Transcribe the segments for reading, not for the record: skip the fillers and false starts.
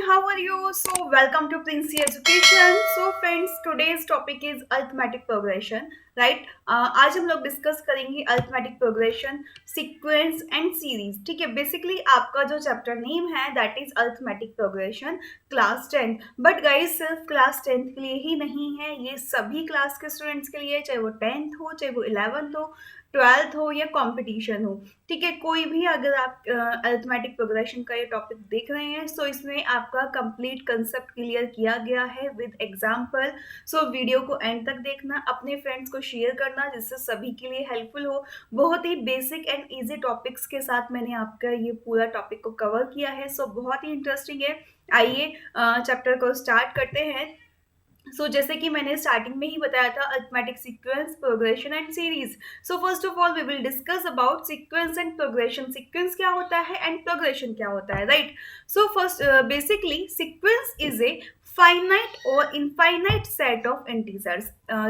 how are you? So, welcome to Princey Education. So, friends, today's topic is arithmetic progression, right? आज हम लोग discuss करेंगे arithmetic progression, sequence and series. ठीक है, basically आपका जो चैप्टर नेम है that is arithmetic progression class 10th. But guys सिर्फ क्लास 10th के लिए ही नहीं है, ये सभी क्लास के स्टूडेंट्स के लिए, चाहे वो 10th हो, चाहे वो 11th हो, 12th हो या कंपटीशन हो. ठीक है, कोई भी अगर आप अरिथमेटिक प्रोग्रेशन का ये टॉपिक देख रहे हैं सो इसमें आपका कंप्लीट कंसेप्ट क्लियर किया गया है विद एग्जांपल. सो वीडियो को एंड तक देखना, अपने फ्रेंड्स को शेयर करना जिससे सभी के लिए हेल्पफुल हो. बहुत ही बेसिक एंड इजी टॉपिक्स के साथ मैंने आपका ये पूरा टॉपिक को कवर किया है, सो बहुत ही इंटरेस्टिंग है. आइए चैप्टर को स्टार्ट करते हैं. जैसे कि मैंने स्टार्टिंग में ही बताया था, arithmetic sequence, progression and series. So first of all we will discuss about sequence and progression. Sequence क्या होता है एंड प्रोग्रेशन क्या होता है, right? So first basically sequence is a finite और infinite set of integers.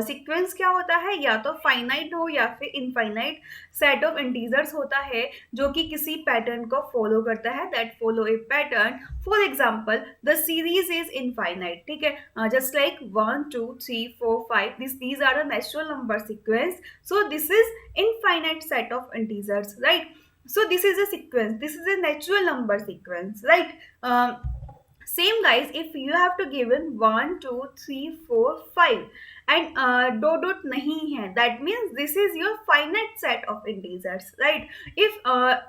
Sequence क्या होता है, या तो फाइनाइट हो या फिर इनफाइनाइट सेट ऑफ इंटीजर्स होता है जो कि किसी पैटर्न को फॉलो करता है, that follow A pattern. For example the series is infinite. ठीक है, just like 1 2 3 4 5, these are the natural number sequence, so this is infinite set of integers, right? So this is a sequence, this is a natural number sequence, right? Same guys, if you have to given 1 2 3 4 5 and dot dot नहीं है, that means this is your finite set of integers, right? If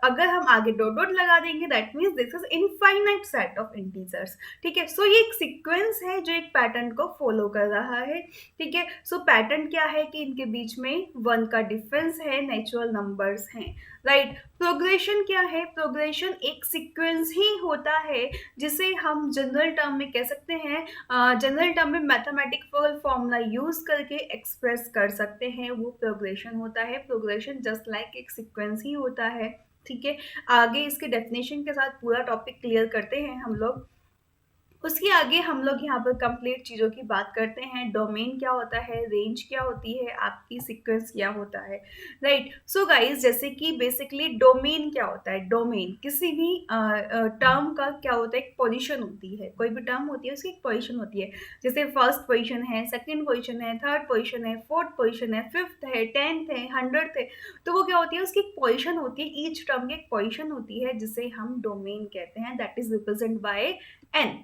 अगर हम आगे dot dot लगा देंगे that means this is infinite set of integers. ठीक है, सो ये एक सीक्वेंस है जो एक पैटर्न को फॉलो कर रहा है. ठीक है, सो पैटर्न क्या है कि इनके बीच में 1 का डिफरेंस है, नेचुरल नंबर्स हैं, राइट? प्रोग्रेशन क्या है? प्रोग्रेशन एक सीक्वेंस ही होता है जिसे हम जनरल टर्म में कह सकते हैं, जनरल टर्म में मैथमेटिकल फॉर्मूला यूज करके एक्सप्रेस कर सकते हैं, वो प्रोग्रेशन होता है. प्रोग्रेशन जस्ट लाइक एक सीक्वेंस ही होता है. ठीक है, आगे इसके डेफिनेशन के साथ पूरा टॉपिक क्लियर करते हैं हम लोग. उसके आगे हम लोग यहाँ पर कंप्लीट चीज़ों की बात करते हैं. डोमेन क्या होता है, रेंज क्या होती है, आपकी सीक्वेंस क्या होता है, राइट? सो गाइस, जैसे कि बेसिकली डोमेन क्या होता है? डोमेन किसी भी टर्म का क्या होता है, एक पोजीशन होती है. कोई भी टर्म होती है उसकी एक पोजीशन होती है. जैसे फर्स्ट पोजीशन है, सेकंड पोजीशन है, थर्ड पोजीशन है, फोर्थ पोजीशन है, फिफ्थ है, 10th है, 100th है. तो वो क्या होती है, उसकी एक पोजीशन होती है. ईच टर्म की एक पोजीशन होती है जिसे हम डोमेन कहते हैं, that is represent by n.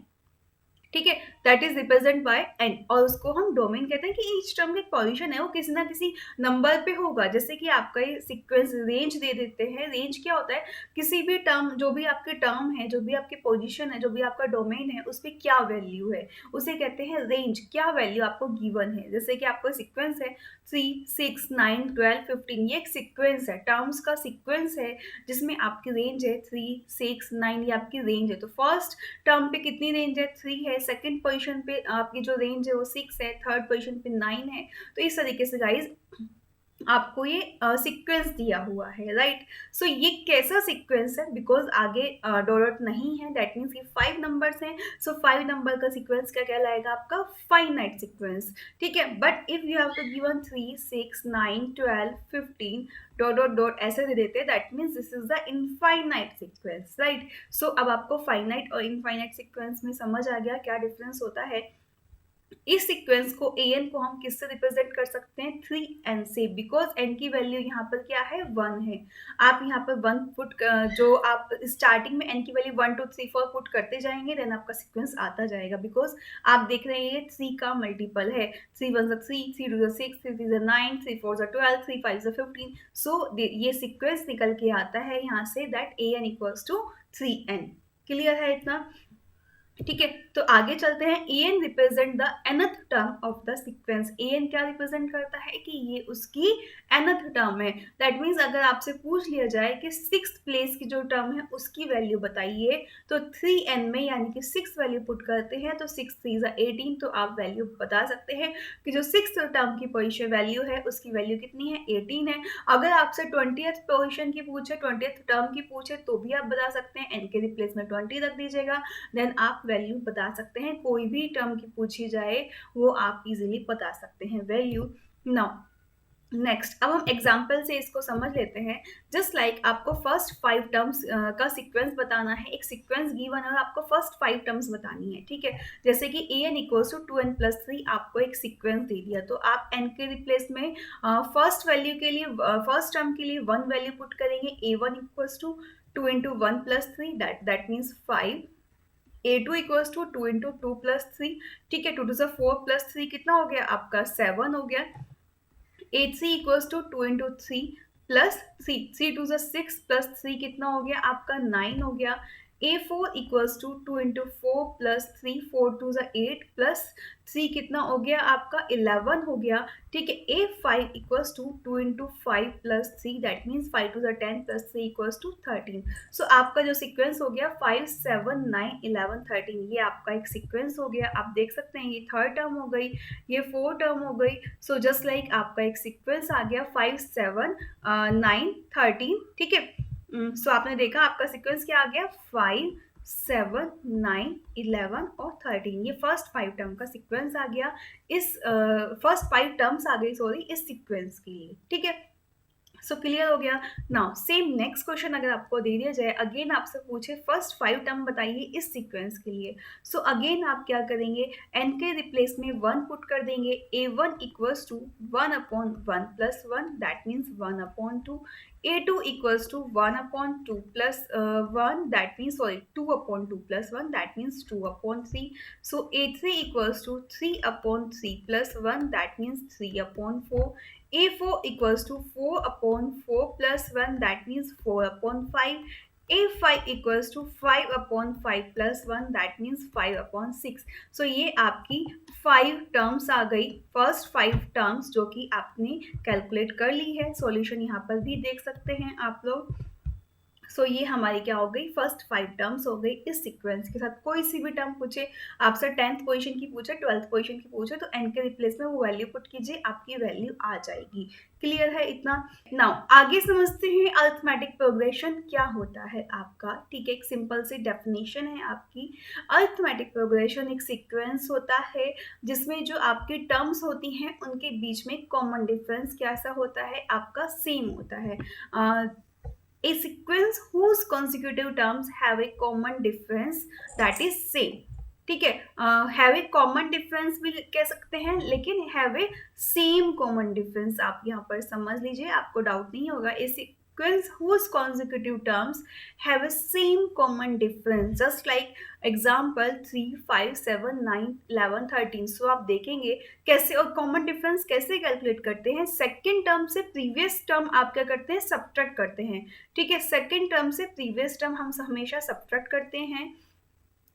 ठीक है, that is represent by n, और उसको हम डोमेन कहते हैं कि ईच टर्म की पोजीशन है वो किसी ना किसी नंबर पे होगा. जैसे कि आपका ये सीक्वेंस रेंज दे देते हैं. रेंज क्या होता है, किसी भी टर्म, जो भी आपके टर्म है, जो भी आपकी पोजीशन है, जो भी आपका डोमेन है, उस पर क्या वैल्यू है उसे कहते हैं रेंज. क्या वैल्यू आपको गिवन है, जैसे कि आपको सीक्वेंस है 3 6 9 12 15, ये एक सीक्वेंस है, टर्म्स का सीक्वेंस है जिसमें आपकी रेंज है 3 6 9, ये आपकी रेंज है. तो फर्स्ट टर्म पे कितनी रेंज है, 3 है. सेकंड पोजीशन पे आपकी जो रेंज है वो 6 है. थर्ड पोजीशन पे 9 है. तो इस तरीके से गाइज आपको ये सीक्वेंस दिया हुआ है, राइट? सो ये कैसा सीक्वेंस है, बिकॉज आगे डॉट नहीं है, दैट मीन्स ये 5 नंबर्स हैं. सो 5 नंबर का सीक्वेंस क्या कहलाएगा, आपका फाइनाइट सीक्वेंस. ठीक है, but if you have to given 3 6 9 12 15 dot dot dot ऐसे दे देते, that means this is the infinite sequence, right? So अब आपको फाइनाइट और इनफाइनाइट सीक्वेंस में समझ आ गया क्या डिफरेंस होता है. इस सीक्वेंस को एन को हम किससे रिप्रेजेंट कर सकते हैं, 3n से, बिकॉज n की वैल्यू यहाँ पर क्या है, 1 है. आप यहाँ पर 1 पुट, जो आप स्टार्टिंग में n की वैल्यू 1 2 3 4 पुट करते जाएंगे, देन आपका सीक्वेंस आता जाएगा. बिकॉज आप देख रहे हैं ये 3 का मल्टीपल है. 3 1 3, 3 2 6, 3 3 9, 3 4 12, 3 5 15. सो ये सीक्वेंस निकल के आता है यहाँ से, that an equals to 3n. Clear है इतना? ठीक है, तो आगे चलते हैं. N represent the nth term of the sequence. N क्या रिप्रेजेंट करता है कि ये उसकी nth टर्म है. दैट मीन्स अगर आपसे पूछ लिया जाए कि 6th प्लेस की जो टर्म है उसकी वैल्यू बताइए, तो 3n में यानी कि 6 वैल्यू पुट करते हैं, तो 6 3 18, तो आप वैल्यू बता सकते हैं कि जो 6th टर्म की पोजीशन वैल्यू है उसकी वैल्यू कितनी है, 18 है. अगर आपसे 20th पोजीशन की पूछे, 20th टर्म की पूछे, तो भी आप बता सकते हैं. n के रिप्लेस में 20 रख दीजिएगा, देन आप वैल्यू बता सकते हैं. कोई भी टर्म की पूछी जाए वो आप इजीली बता सकते हैं वैल्यू. नाउ नेक्स्ट अब हम एग्जाम्पल से इसको समझ लेते हैं। जस्ट लाइक आपको फर्स्ट 5 टर्म्स का सीक्वेंस बताना है, एक सीक्वेंस गिवन है और आपको फर्स्ट 5 टर्म्स बतानी है, ठीक है। जैसे कि A N equals to 2n+3 आपको एक सीक्वेंस दे दिया, तो आप एन के रिप्लेस में फर्स्ट वैल्यू के लिए फर्स्ट टर्म के लिए 1 वैल्यू पुट करेंगे। A1 equals to 2 × 1+3 that means 5। A2 equals to 2 × 2+3, ठीक है। 2 to the 4 + 3 कितना हो गया आपका 7 हो गया। A3 equals to 2 × 3 + 3, 3 to the 6 + 3 कितना हो गया आपका 9 हो गया। A4 equals to 2 × 4 + 3, 4 to the 8 + 3 कितना हो गया आपका 11 हो गया, ठीक है। A5 equals to 2 × 5 + 3 that means 5 to the 10 + 3 equals to 13। So आपका जो सीक्वेंस हो गया 5 7 9 11 13, ये आपका एक सीक्वेंस हो गया। आप देख सकते हैं ये थर्ड टर्म हो गई, ये 4 टर्म हो गई। सो जस्ट लाइक आपका एक सीक्वेंस आ गया 5 7 9 13, ठीक है। सो आपने देखा आपका सीक्वेंस क्या आ गया 5 7 9 11 और 13, ये फर्स्ट 5 टर्म का सीक्वेंस आ गया। इस फर्स्ट 5 टर्म्स आ गई सॉरी इस सीक्वेंस के लिए, ठीक है। सो क्लियर हो गया। नाउ सेम नेक्स्ट क्वेश्चन अगर आपको दे दिया जाए, अगेन आपसे पूछे फर्स्ट 5 टर्म बताइए इस सीक्वेंस के लिए। सो अगेन आप क्या करेंगे, एन के रिप्लेस में 1 पुट कर देंगे। A1 equals to 1/1 + 1 that means 1/2। A2 equals to 1/2 + 1 that means sorry 2/2 + 1 that means 2/3। So A3 equals to 3/3 + 1 that means 3/4। A4 equals to 4/4 + 1 that means 4/5. A5 equals to 5/5 + 1 that means 5/6। सो ये आपकी 5 terms आ गई, first 5 terms जो कि आपने calculate कर ली है। Solution यहाँ पर भी देख सकते हैं आप लोग। सो ये हमारी क्या हो गई फर्स्ट 5 टर्म्स हो गई इस सीक्वेंस के साथ। कोई सी भी टर्म पूछे आपसे, 10th पोजीशन की पूछे 12th पोजीशन की पूछे, तो एन के रिप्लेस में वो वैल्यू पुट कीजिए, आपकी वैल्यू आ जाएगी। क्लियर है इतना। नाउ आगे समझते हैं अरिथमेटिक प्रोग्रेशन क्या होता है आपका, ठीक है। एक सिंपल सी डेफिनेशन है आपकी। अरिथमेटिक प्रोग्रेशन एक सीक्वेंस होता है जिसमें जो आपकी टर्म्स होती हैं उनके बीच में कॉमन डिफरेंस कैसा होता है आपका सेम होता है। A sequence whose consecutive terms have a common difference that is same, ठीक है। हैव ए कॉमन डिफरेंस भी कह सकते हैं, लेकिन have a same common difference आप यहाँ पर समझ लीजिए, आपको डाउट नहीं होगा। ए sequence whose consecutive terms have a same common difference just like example 3 5 7 9 11 13। सो आप देखेंगे कैसे और कॉमन डिफरेंस कैसे कैलकुलेट करते हैं। सेकेंड टर्म से प्रीवियस टर्म आप क्या करते हैं सब्ट्रैक्ट करते हैं, ठीक है। सेकेंड टर्म से प्रीवियस टर्म हम हमेशा सब्ट्रैक्ट करते हैं,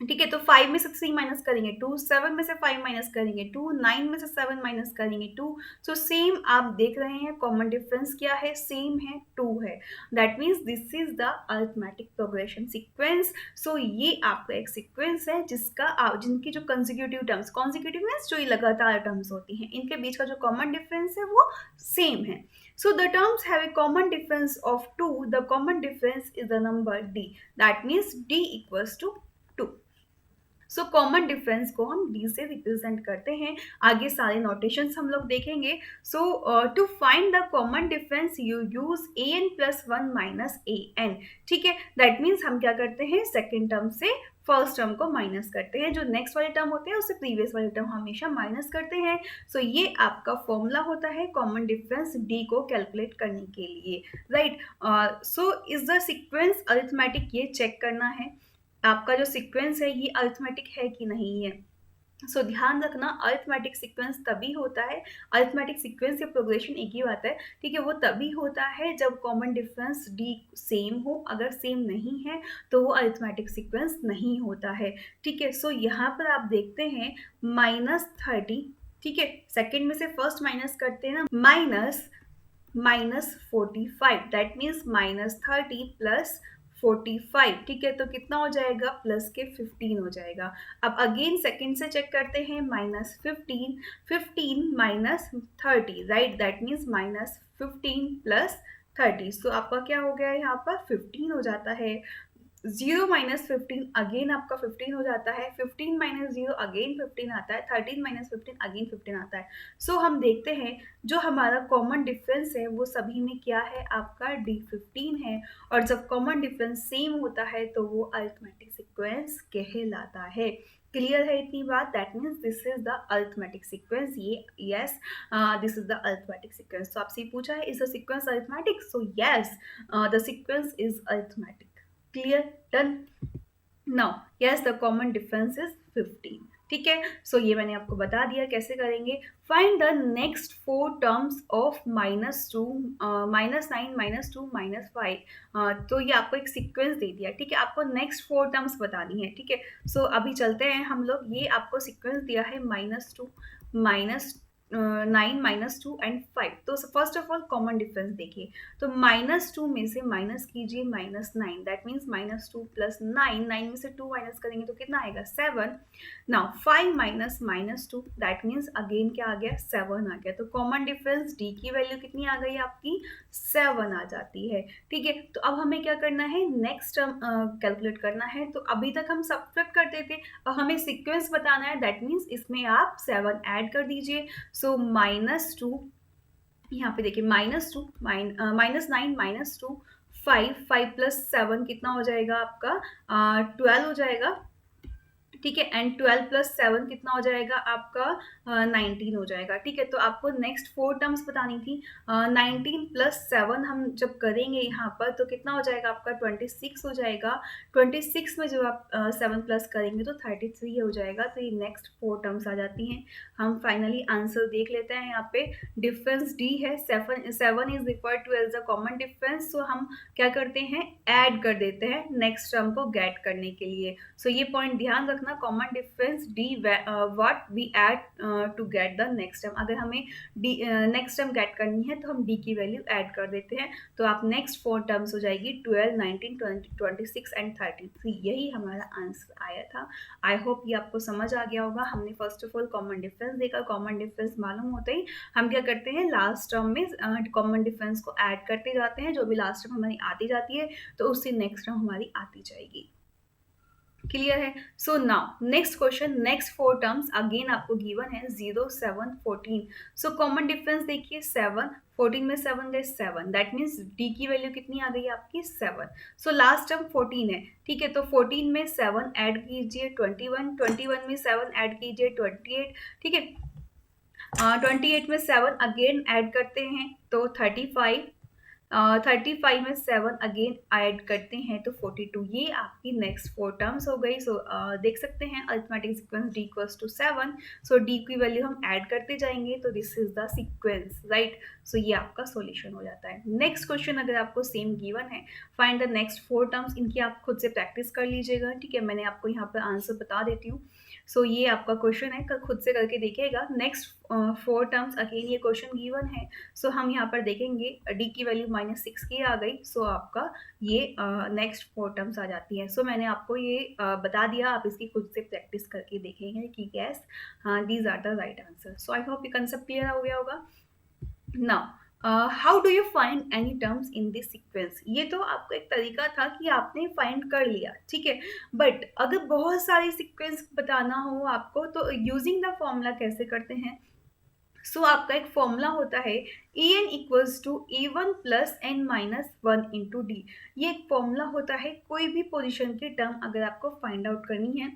ठीक है। तो 5 में से 3 माइनस करेंगे 2, 7 में से 5 माइनस करेंगे 2, 9 में से 7 माइनस करेंगे 2। सो सेम आप देख रहे हैं कॉमन डिफरेंस क्या है, सेम है 2 है। That means this is the arithmetic progression sequence. So ये आपका एक सीक्वेंस है जिसका जिनकी जो कंसेक्यूटिव टर्म्स, कंसेक्यूटिव मीन्स जो ये लगातार टर्म्स होती हैं, इनके बीच का जो कॉमन डिफरेंस है वो सेम है। So the terms have a common difference of 2. The common difference is the number d. That means d equals to 2। So common difference को हम डी से रिप्रेजेंट करते हैं। आगे सारे नोटेशंस हम लोग देखेंगे। So to find the common difference you use an+1 - an, ठीक है। दैट मीन्स हम क्या करते हैं सेकेंड टर्म से फर्स्ट टर्म को माइनस करते हैं, जो नेक्स्ट वाले टर्म होते हैं उससे प्रीवियस वाले टर्म हमेशा माइनस करते हैं। सो ये आपका फॉर्मूला होता है कॉमन डिफरेंस डी को कैलकुलेट करने के लिए, right. So is the sequence arithmetic, ये चेक करना है आपका जो सीक्वेंस है ये अरिथमेटिक है कि नहीं है। सो ध्यान रखना अरिथमेटिक सीक्वेंस तभी होता है, अरिथमेटिक सीक्वेंस या प्रोग्रेशन एक ही बात है, ठीक है। वो तभी होता है जब कॉमन डिफरेंस डी सेम हो, अगर सेम नहीं है तो वो अरिथमेटिक सीक्वेंस नहीं होता है, ठीक है। सो यहाँ पर आप देखते हैं -30, ठीक है। सेकेंड में से फर्स्ट माइनस करते हैं ना, -45 दैट मीन्स -30 + 45, ठीक है। तो कितना हो जाएगा प्लस के 15 हो जाएगा। अब अगेन सेकंड से चेक करते हैं -15, 15 - 30 राइट, दैट मीन्स -15 + 30। सो आपका क्या हो गया यहाँ पर 15 हो जाता है। 0 माइनस 15 अगेन आपका 15 हो जाता है, 15 माइनस 0 अगेन 15 आता है, 13 माइनस 15 अगेन 15 आता है। सो हम देखते हैं जो हमारा कॉमन डिफरेंस है वो सभी में क्या है, आपका D15 है। और जब कॉमन डिफरेंस सेम होता है तो वो अरिथमेटिक सीक्वेंस कहलाता है। क्लियर है इतनी बात? That means this is the arithmetic sequence. ये yes, this is the arithmetic sequence. तो आपसे पूछा है is the sequence arithmetic, so yes the sequence is arithmetic. Clear? Done? Now yes, the common difference is 15। ठीक है, सो ये मैंने आपको बता दिया कैसे करेंगे। Find the next four terms of -2, -9, -2, -5। तो ये आपको एक सीक्वेंस दे दिया। ठीक है, आपको नेक्स्ट फोर टर्म्स बतानी है। ठीक है, सो अभी चलते हैं हम लोग। ये आपको सीक्वेंस दिया है -2, -9, -2 एंड 5। तो first of all common difference देखिए। तो -2 में से माइनस कीजिए -9, दैट मीन्स -2 प्लस 9, 9 में से 2 माइनस करेंगे तो कितना आएगा 7। Now 5 minus -2 that means again क्या आ गया 7 आ गया। तो कॉमन डिफरेंस डी की वैल्यू कितनी आ गई आपकी 7 आ जाती है। ठीक है, तो अब हमें क्या करना है, नेक्स्ट टर्म कैलकुलेट करना है। तो अभी तक हम सब्ट्रैक्ट करते थे, अब हमें सीक्वेंस बताना है। दैट मीन्स इसमें आप 7 ऐड कर दीजिए। सो -2, यहाँ पे देखिए -2, -9, -2, 5 प्लस 7 कितना हो जाएगा आपका 12 हो जाएगा। ठीक है, एंड 12 प्लस 7 कितना हो जाएगा आपका 19 हो जाएगा। ठीक है, तो आपको नेक्स्ट फोर टर्म्स बतानी थी। 19 प्लस 7 हम जब करेंगे यहाँ पर तो कितना हो जाएगा आपका 26 हो जाएगा। 26 में जब आप 7 प्लस करेंगे तो 33 हो जाएगा। तो ये नेक्स्ट फोर टर्म्स आ जाती हैं। हम फाइनली आंसर देख लेते हैं। यहाँ पे डिफरेंस डी है, 7 is referred to as the common difference. So हम क्या करते हैं, ऐड कर देते हैं नेक्स्ट टर्म को गेट करने के लिए। सो ये पॉइंट ध्यान रखना, common difference d what we add to get the next term. अगर हमें डी नेक्स्ट टर्म गेट करनी है तो हम डी की वैल्यू ऐड कर देते हैं। तो आप नेक्स्ट फोर टर्म्स हो जाएगी 12, 19, 20, 26 एंड 33। यही हमारा आंसर आया था। आई होप ये आपको समझ आ गया होगा। हमने first of all common difference देखा। कॉमन डिफरेंस मालूम होते ही हम क्या करते हैं, लास्ट टर्म में कॉमन डिफरेंस को ऐड करते जाते हैं। जो भी लास्ट टर्म हमारी आती जाती है तो उससे नेक्स्ट टर्म हमारी आती जाएगी। क्लियर है? So now next question, next four terms again आपको गिवन है 0, 7, 14। सो कॉमन डिफरेंस देखिए 7, 14 में 7 गए 7, दैट मीन्स डी की वैल्यू कितनी आ गई आपकी 7। सो लास्ट टर्म 14 है। ठीक है, तो 14 में 7 ऐड कीजिए 21, 21 में 7 ऐड कीजिए 28। ठीक है, 28 में 7 अगेन ऐड करते हैं तो 35, 35 में 7 अगेन ऐड करते हैं तो 42। ये आपकी नेक्स्ट फोर टर्म्स हो गई। सो देख सकते हैं arithmetic sequence D equals to 7। So D की वैल्यू हम ऐड करते जाएंगे तो this is the sequence, right. So ये आपका सॉल्यूशन हो जाता है। नेक्स्ट क्वेश्चन अगर आपको सेम गिवन है, find the next four terms. इनकी आप खुद से प्रैक्टिस कर लीजिएगा। ठीक है, मैंने आपको यहाँ पर आंसर बता देती हूँ। सो ये आपका क्वेश्चन है, कल खुद से करके देखिएगा। नेक्स्ट फोर टर्म्स अगेन ये क्वेश्चन गिवन है। सो हम यहाँ पर देखेंगे डी की वैल्यू -6 की आ गई। सो आपका ये नेक्स्ट फोर टर्म्स आ जाती है। सो मैंने आपको ये बता दिया, आप इसकी खुद से प्रैक्टिस करके देखेंगे कि yes these are the right answer. So I hope ये कंसेप्ट क्लियर हो गया होगा। Now how do you find any terms in this sequence. ये तो आपको एक तरीका था कि आपने फाइंड कर लिया, ठीक है। बट अगर बहुत सारे सीक्वेंस बताना हो आपको तो यूजिंग द फॉर्मूला कैसे करते हैं। सो आपका एक फॉर्मूला होता है En equals to A1 plus n minus 1 into d. ये एक फॉर्मूला होता है कोई भी पोजिशन की टर्म अगर आपको फाइंड आउट करनी है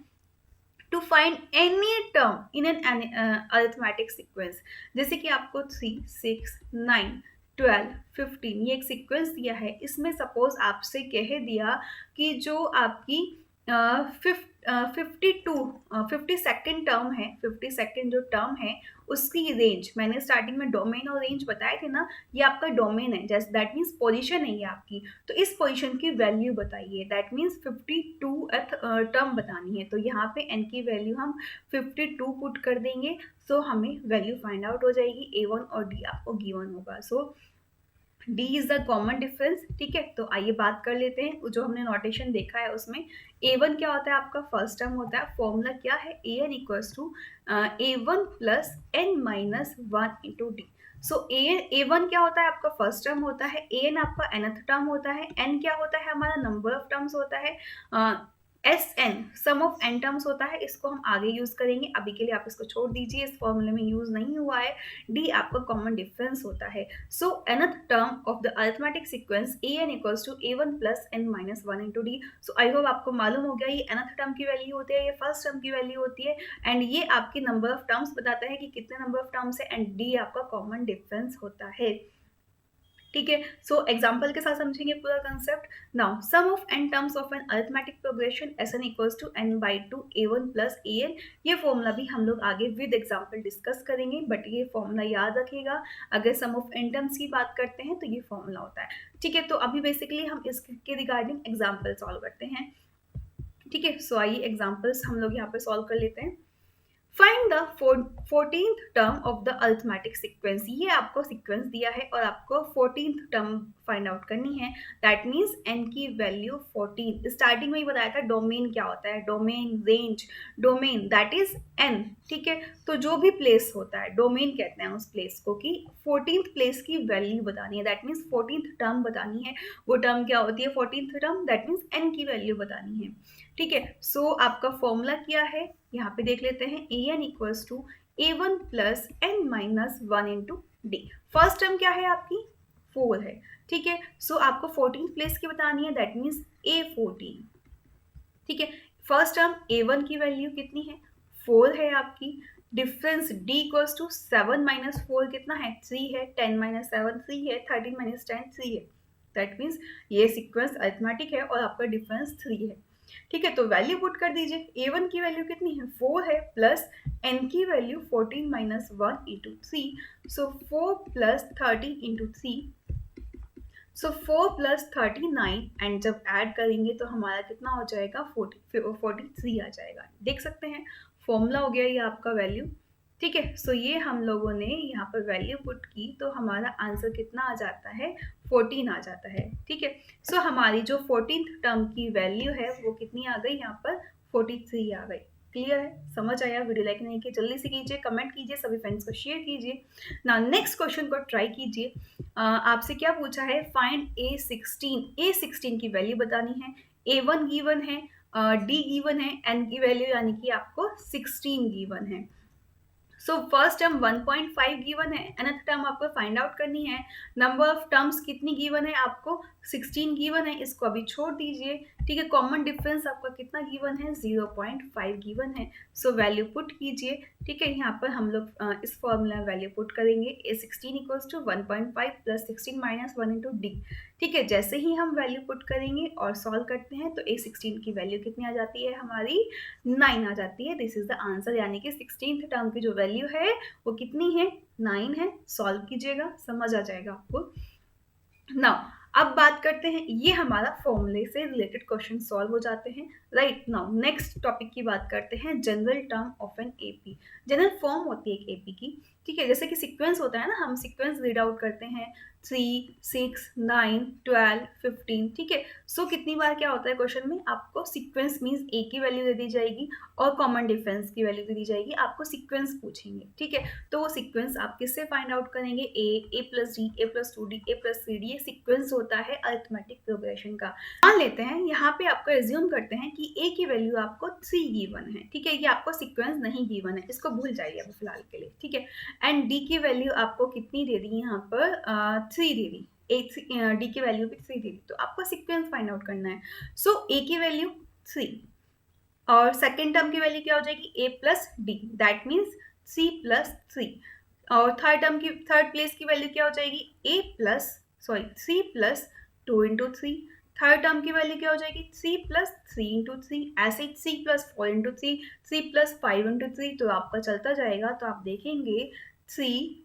to find any term in an arithmetic sequence. जैसे कि आपको 3, 6, 9, 12, 15 ये एक सीक्वेंस दिया है। इसमें सपोज आपसे कह दिया कि जो आपकी 52 टर्म है, 52 जो टर्म है उसकी रेंज, मैंने स्टार्टिंग में डोमेन और रेंज बताए थे ना, ये आपका डोमेन है, जैसे दैट मीन्स पोजीशन है ये आपकी। तो इस पोजीशन की वैल्यू बताइए, दैट मीन्स 52th टर्म बतानी है। तो यहाँ पे n की वैल्यू हम 52 पुट कर देंगे। सो हमें वैल्यू फाइंड आउट हो जाएगी। A1 और D आपको गिवन होगा। So D is the common difference. ठीक है, तो आइए बात कर लेते हैं। जो हमने नोटेशन देखा है उसमें A1 क्या होता है, आपका फर्स्ट टर्म होता है। फॉर्मूला क्या है, An equals to A1 plus n minus 1 into d. So a one क्या होता है आपका फर्स्ट टर्म होता है, ए एन आपका nth टर्म होता है, एन क्या होता है हमारा नंबर ऑफ टर्म्स होता है, S n sum of n terms होता है, इसको हम आगे यूज करेंगे, अभी के लिए आप इसको छोड़ दीजिए, इस फॉर्मूले में यूज नहीं हुआ है। डी आपका कॉमन डिफरेंस होता है। So nth term of the arithmetic sequence a N equals to A one plus N minus one into d. So I hope आपको मालूम हो गया ये nth टर्म की वैल्यू होती है, ये फर्स्ट टर्म की वैल्यू होती है, एंड ये आपकी नंबर ऑफ टर्म्स बताता है कि कितने नंबर ऑफ टर्म्स है, एंड डी आपका कॉमन डिफरेंस होता है। ठीक है, सो एग्जांपल के साथ समझेंगे पूरा concept. Now sum of n terms of an arithmetic progression S N equals to N by two A one plus A n. ये फॉर्मूला भी हम लोग आगे विद एग्जांपल डिस्कस करेंगे, बट ये फॉर्मूला याद रखिएगा, अगर सम ऑफ एन टर्म्स की बात करते हैं तो ये फॉर्मूला होता है। ठीक है, तो अभी बेसिकली हम इसके रिगार्डिंग एग्जाम्पल सॉल्व करते हैं। ठीक है, सो आइए एग्जाम्पल्स हम लोग यहाँ पे सॉल्व कर लेते हैं। Find the 14th term of the arithmetic sequence. ये आपको सीक्वेंस दिया है और आपको 14th टर्म फाइंड आउट करनी है। दैट मीन्स एन की वैल्यू 14। स्टार्टिंग में ही बताया था डोमेन क्या होता है, domain, range, domain that is an. ठीक है, तो जो भी प्लेस होता है डोमेन कहते हैं उस प्लेस को, कि 14th प्लेस की वैल्यू बतानी है, दैट मीन्स 14th टर्म बतानी है। वो टर्म क्या होती है 14th term, that means n की वैल्यू बतानी है। ठीक है, सो आपका फॉर्मूला क्या है यहाँ पे देख लेते हैं। A N equals to A one plus N minus one into D. First term क्या है आपकी 4 है। ठीक है, सो आपको 14th प्लेस की बतानी है, दैट मीन्स ए 14। ठीक है, फर्स्ट टर्म ए वन की वैल्यू कितनी है 4 है आपकी। Difference d equals to 7 minus 4 कितना है 3 है, 10 माइनस 7 3 है, 13 माइनस 10 3 है। दैट मीन्स ये सीक्वेंस अरिथमेटिक है और आपका डिफरेंस 3 है। ठीक है, तो वैल्यू पुट कर दीजिए। ए वन की वैल्यू कितनी है 4 है, प्लस एन की value 14 minus 1 into 3। So 4 plus 30 into 3, so 4 plus 39, and जब ऐड करेंगे तो हमारा कितना हो जाएगा 43 आ जाएगा। देख सकते हैं फॉर्मूला हो गया ये आपका वैल्यू। ठीक है, सो ये हम लोगों ने यहाँ पर वैल्यू पुट की तो हमारा आंसर कितना आ जाता है 14 आ जाता है। ठीक है, सो हमारी जो 14th टर्म की वैल्यू है वो कितनी आ गई यहाँ पर 43 आ गई। क्लियर है, समझ आया? वीडियो लाइक नहीं किया जल्दी से कीजिए, कमेंट कीजिए, सभी फ्रेंड्स को शेयर कीजिए। ना नेक्स्ट क्वेश्चन को ट्राई कीजिए। आपसे क्या पूछा है, फाइंड A16 की वैल्यू बतानी है। A1 गिवन है, डी गिवन है, एन की वैल्यू यानी कि आपको 16 गिवन है। सो फर्स्ट टर्म 1.5 गिवन है, nth टर्म आपको फाइंड आउट करनी है। नंबर ऑफ टर्म्स कितनी गिवन है आपको 16 गिवन है, इसको अभी छोड़ दीजिए। ठीक है, कॉमन डिफरेंस आपका कितना गिवन है 0.5 गिवन है। सो वैल्यू पुट कीजिए। ठीक है, यहाँ पर हम लोग इस फॉर्मूला वैल्यू पुट करेंगे। A16 equals to 1.5 plus 16 minus 1 into D. ठीक है, जैसे ही हम वैल्यू पुट करेंगे और सॉल्व करते हैं तो A16 की वैल्यू कितनी आ जाती है हमारी 9 आ जाती है। दिस इज द आंसर, यानी कि 16th टर्म की जो वैल्यू है वो कितनी है 9 है। सॉल्व कीजिएगा, समझ आ जाएगा आपको। नाउ अब बात करते हैं, ये हमारा फॉर्मूले से रिलेटेड क्वेश्चन सॉल्व हो जाते हैं। राइट, नाउ नेक्स्ट टॉपिक की बात करते हैं, general term of an AP. General form होती है एक एपी की। ठीक है, जैसे कि सीक्वेंस होता है ना, हम सीक्वेंस रीड आउट करते हैं 3, 6, 9, 12, 15। ठीक है, सो कितनी बार क्या होता है क्वेश्चन में, आपको सीक्वेंस मीन्स ए की वैल्यू दे दी जाएगी और कॉमन डिफरेंस की वैल्यू दे दी जाएगी, आपको सीक्वेंस पूछेंगे। ठीक है, तो वो सीक्वेंस आप किससे फाइंड आउट करेंगे, ए plus d, a plus 2d, A plus 3d। ये सीक्वेंस होता है अरिथमेटिक प्रोग्रेशन का। मान लेते हैं यहाँ पे आपको एज्यूम करते हैं कि ए की वैल्यू आपको 3 गिवन है। ठीक है, ये आपको सीक्वेंस नहीं गिवन है, इसको भूल जाइए अभी फिलहाल के लिए। ठीक है, एंड डी की वैल्यू आपको कितनी दे दी यहाँ पर 3 दे दी, डी की वैल्यू भी 3 दे दी, तो आपको सीक्वेंस फाइंड आउट करना है। सो ए की वैल्यू 3 और सेकेंड टर्म की वैल्यू क्या हो जाएगी A plus D, that means 3 plus 3। और थर्ड प्लेस की वैल्यू क्या हो जाएगी A plus 3 plus 2 into 3। Third term की वैल्यू क्या हो जाएगी 3 प्लस 3 इंटू 3। ऐसे ही 3 प्लस 4 इंटू 3, 3 प्लस 5 इंटू 3, तो आपका चलता जाएगा। तो आप देखेंगे 3,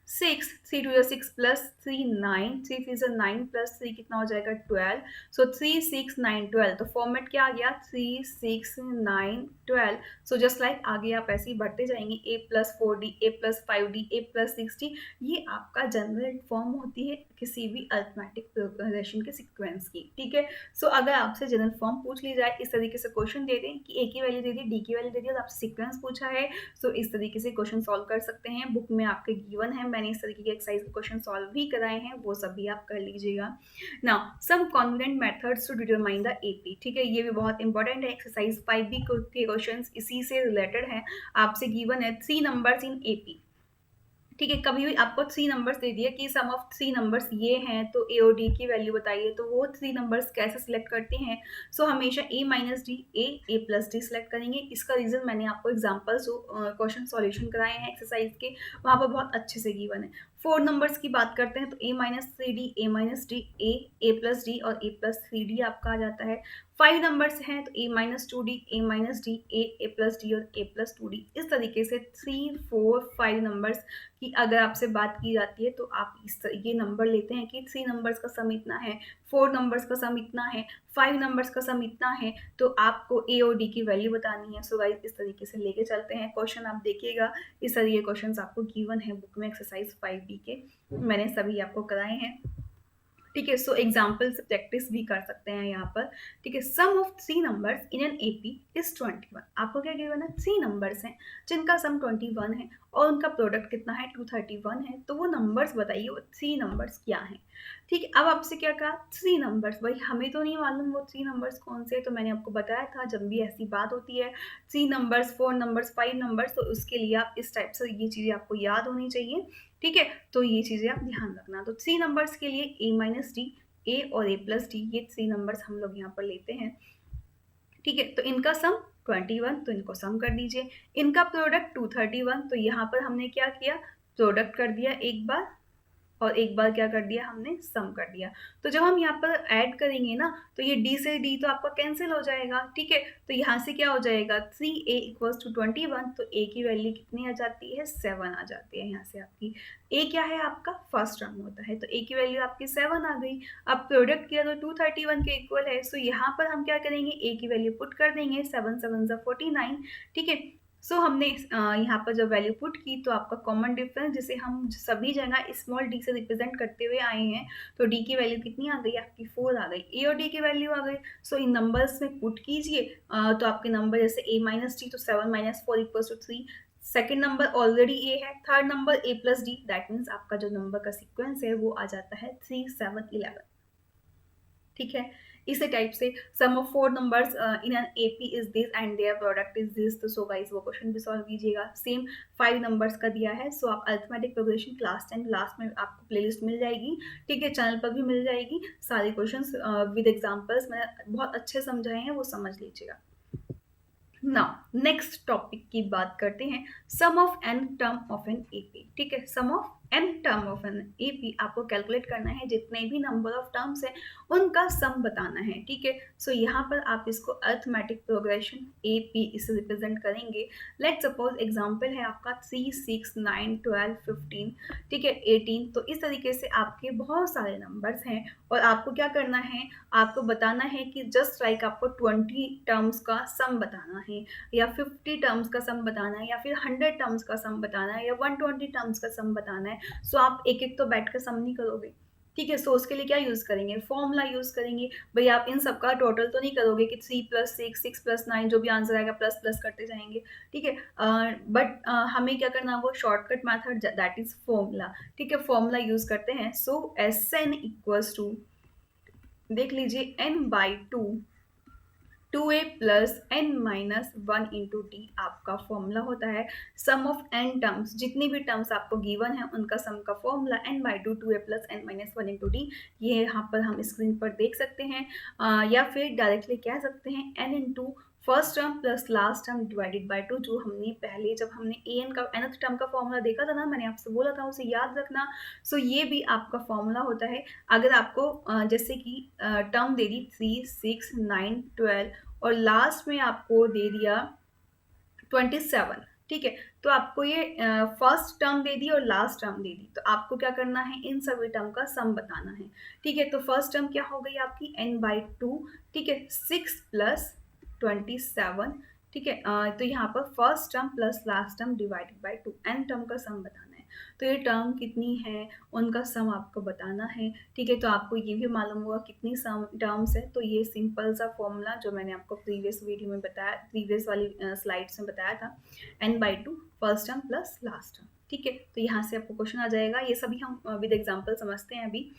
6, 3 2 6 प्लस 3 9, 3 3 9 प्लस 3 कितना हो जाएगा 12। सो 3 6 9 12, तो फॉर्मेट क्या आ गया 3 6 9 12। सो जस्ट लाइक आगे आप ऐसे ही बढ़ते जाएंगे, ए प्लस 4d, ए प्लस 5d, ए प्लस 6d। ये आपका जनरल फॉर्म होती है किसी भी अरिथमेटिक प्रोग्रेशन के सीक्वेंस की। ठीक है, सो अगर आपसे जनरल फॉर्म पूछ ली जाए, इस तरीके से क्वेश्चन दे दें कि ए की वैल्यू दे दी, डी की वैल्यू दे दी और आपसे सीक्वेंस पूछा है, सो इस तरीके से क्वेश्चन सॉल्व कर सकते हैं। बुक में आपके गिवन है मैंने इस तरीके के एक्सरसाइज के क्वेश्चन सॉल्व भी कराए हैं, वो सब भी आप कर लीजिएगा। Now some confident methods to determine the AP, ठीक है, ये भी बहुत इंपॉर्टेंट है। एक्सरसाइज 5B के क्वेश्चन इसी से रिलेटेड है। आपसे गिवन है 3 नंबर्स इन एपी, ठीक है। कभी भी आपको 3 नंबर्स दे दिया कि सम ऑफ 3 नंबर्स ये हैं, तो ए और डी की वैल्यू बताइए, तो वो 3 नंबर्स कैसे सिलेक्ट करते हैं? सो हमेशा ए minus D, a plus D select करेंगे। इसका रीजन मैंने आपको एग्जाम्पल्स क्वेश्चन सॉल्यूशन कराए हैं एक्सरसाइज के, वहाँ पर बहुत अच्छे से गिवन है। 4 नंबर्स की बात करते हैं तो ए minus three d, A minus D, a plus D और ए प्लस थ्री डी आपका आ जाता है। 5 नंबर्स हैं तो ए minus two d, A minus D, a plus D और ए प्लस टू डी। इस तरीके से 3, 4, 5 नंबर्स कि अगर आपसे बात की जाती है तो आप ये नंबर लेते हैं कि 3 नंबर्स का सम इतना है, 4 नंबर्स का सम इतना है, 5 नंबर्स का सम इतना है, तो आपको ए और डी की वैल्यू बतानी है। सो गाइस, इस तरीके से लेके चलते हैं। क्वेश्चन आप देखिएगा, इस तरीके क्वेश्चन आपको गिवन है बुक में एक्सरसाइज 5B के, मैंने सभी आपको कराए हैं, ठीक है। सो एग्जाम्पल से प्रैक्टिस भी कर सकते हैं यहाँ पर, ठीक है। Sum of 3 numbers in an AP is 21। आपको क्या गिवन है? 3 नंबर्स हैं जिनका सम 21 है और उनका प्रोडक्ट कितना है? 231 है। तो वो नंबर्स बताइए, वो 3 नंबर्स क्या हैं, ठीक है। अब आपसे क्या कहा? 3 नंबर्स। भाई हमें तो नहीं मालूम वो 3 नंबर्स कौन से, तो मैंने आपको बताया था जब भी ऐसी बात होती है 3 नंबर्स, 4 नंबर्स, 5 नंबर्स, तो उसके लिए आप इस टाइप से ये चीज़ें आपको याद होनी चाहिए, ठीक है। तो ये चीज़ें आप ध्यान रखना। तो 3 नंबर्स के लिए ए माइनस डी, ए और ए प्लस डी, ये 3 नंबर्स हम लोग यहाँ पर लेते हैं, ठीक है। तो इनका सम 21, तो इनको सम कर दीजिए। इनका प्रोडक्ट 231, तो यहाँ पर हमने क्या किया? प्रोडक्ट कर दिया एक बार और एक बार क्या कर दिया हमने? सम कर दिया। तो जब हम यहाँ पर ऐड करेंगे ना, तो ये d से d तो आपका कैंसिल हो जाएगा, ठीक है। तो यहाँ से क्या हो जाएगा? 3a इक्वल्स टू 21, तो a की वैल्यू कितनी आ जाती है? 7 आ जाती है। यहाँ से आपकी a क्या है? आपका फर्स्ट टर्म होता है, तो a की वैल्यू आपकी 7 आ गई। अब प्रोडक्ट किया तो 231 के इक्वल है। सो यहाँ पर हम क्या करेंगे? a की वैल्यू पुट कर देंगे, 7 7 49, ठीक है। सो हमने यहाँ पर जब वैल्यू पुट की तो आपका कॉमन डिफरेंस, जिसे हम सभी जगह स्मॉल डी से रिप्रेजेंट करते हुए आए हैं, तो डी की वैल्यू कितनी आ गई? आपकी 4 आ गई। ए और डी की वैल्यू आ गई। सो इन नंबर्स में पुट कीजिए, तो आपके नंबर जैसे ए माइनस डी, तो 7 minus 4 equals to 3। Second number already A है, third number A plus D, that means आपका जो नंबर का सिक्वेंस है वो आ जाता है 3, 7, 11, ठीक है। इसी टाइप से sum of 4 numbers in an AP is this and their product is this. तो सो गाइस वो क्वेश्चन भी सॉल्व कीजिएगा। सेम 5 नंबर्स का दिया है। सो आप अरिथमेटिक प्रोग्रेशन क्लास 10 लास्ट में आपको प्लेलिस्ट मिल जाएगी, ठीक है, चैनल पर भी मिल जाएगी। सारे क्वेश्चंस विद एग्जांपल्स मैंने बहुत अच्छे समझाए हैं, वो समझ लीजिएगा। नाउ नेक्स्ट टॉपिक की बात करते हैं, sum of N term of an AP, ठीक है। Sum of N term of an AP आपको कैलकुलेट करना है, जितने भी नंबर ऑफ टर्म्स है उनका सम बताना है, ठीक है। सो यहाँ पर आप इसको अरिथमेटिक प्रोग्रेशन एपी इसे रिप्रेजेंट करेंगे। लेट सपोज एग्जांपल है आपका 3, 6, 9, 12, 15, ठीक है, 18। तो इस तरीके से आपके बहुत सारे नंबर्स हैं और आपको क्या करना है? आपको बताना है कि जस्ट लाइक आपको 20 टर्म्स का सम बताना है, या 50 टर्म्स का सम बताना है, या फिर 100 टर्म्स का सम बताना है, या 120 टर्म्स का सम बताना है। सो आप एक एक तो बैठ कर सम नहीं करोगे, ठीक है। सो उसके लिए क्या यूज करेंगे? फॉर्मूला यूज करेंगे। भाई आप इन सबका टोटल तो नहीं करोगे कि 3 + 6, 6 + 9, जो भी आंसर आएगा प्लस प्लस करते जाएंगे, ठीक है। बट हमें क्या करना है? वो shortcut method, that is formula, ठीक है। फॉर्मूला यूज करते हैं। सो Sn इक्वल्स टू, देख लीजिए, n/2 2a plus n minus 1 into D आपका फॉर्मूला होता है। सम ऑफ n टर्म्स, जितनी भी टर्म्स आपको गिवन है उनका सम का formula n/2 2a plus n minus 1 into d. ये यहाँ पर हम स्क्रीन पर देख सकते हैं, या फिर डायरेक्टली कह सकते हैं n into first term plus last term divided by 2, जो हमने पहले जब हमने an का nth टर्म का फॉर्मूला देखा था ना, मैंने आपसे बोला था उसे याद रखना। सो ये भी आपका फॉर्मूला होता है। अगर आपको जैसे कि टर्म दे दी 3, 6, 9, 12 और लास्ट में आपको दे दिया 27, ठीक है। तो आपको ये फर्स्ट टर्म दे दी और लास्ट टर्म दे दी, तो आपको क्या करना है? इन सभी टर्म का सम बताना है, ठीक है। तो फर्स्ट टर्म क्या हो गई आपकी? n/2, ठीक है, 6 + 27, ठीक है। तो यहाँ पर first term plus last term divided by 2, n term का सम बताना है। तो ये टर्म कितनी है उनका सम आपको बताना है, ठीक है। तो आपको ये भी मालूम होगा कितनी सम टर्म्स है। तो ये सिंपल सा फॉर्मूला जो मैंने आपको प्रीवियस वीडियो में बताया, प्रीवियस वाली स्लाइड्स में बताया था, n/2 first term plus last term, ठीक है, तो यहाँ से आपको क्वेश्चन आ जाएगा। ये सभी हम विद एग्जांपल समझते हैं अभी,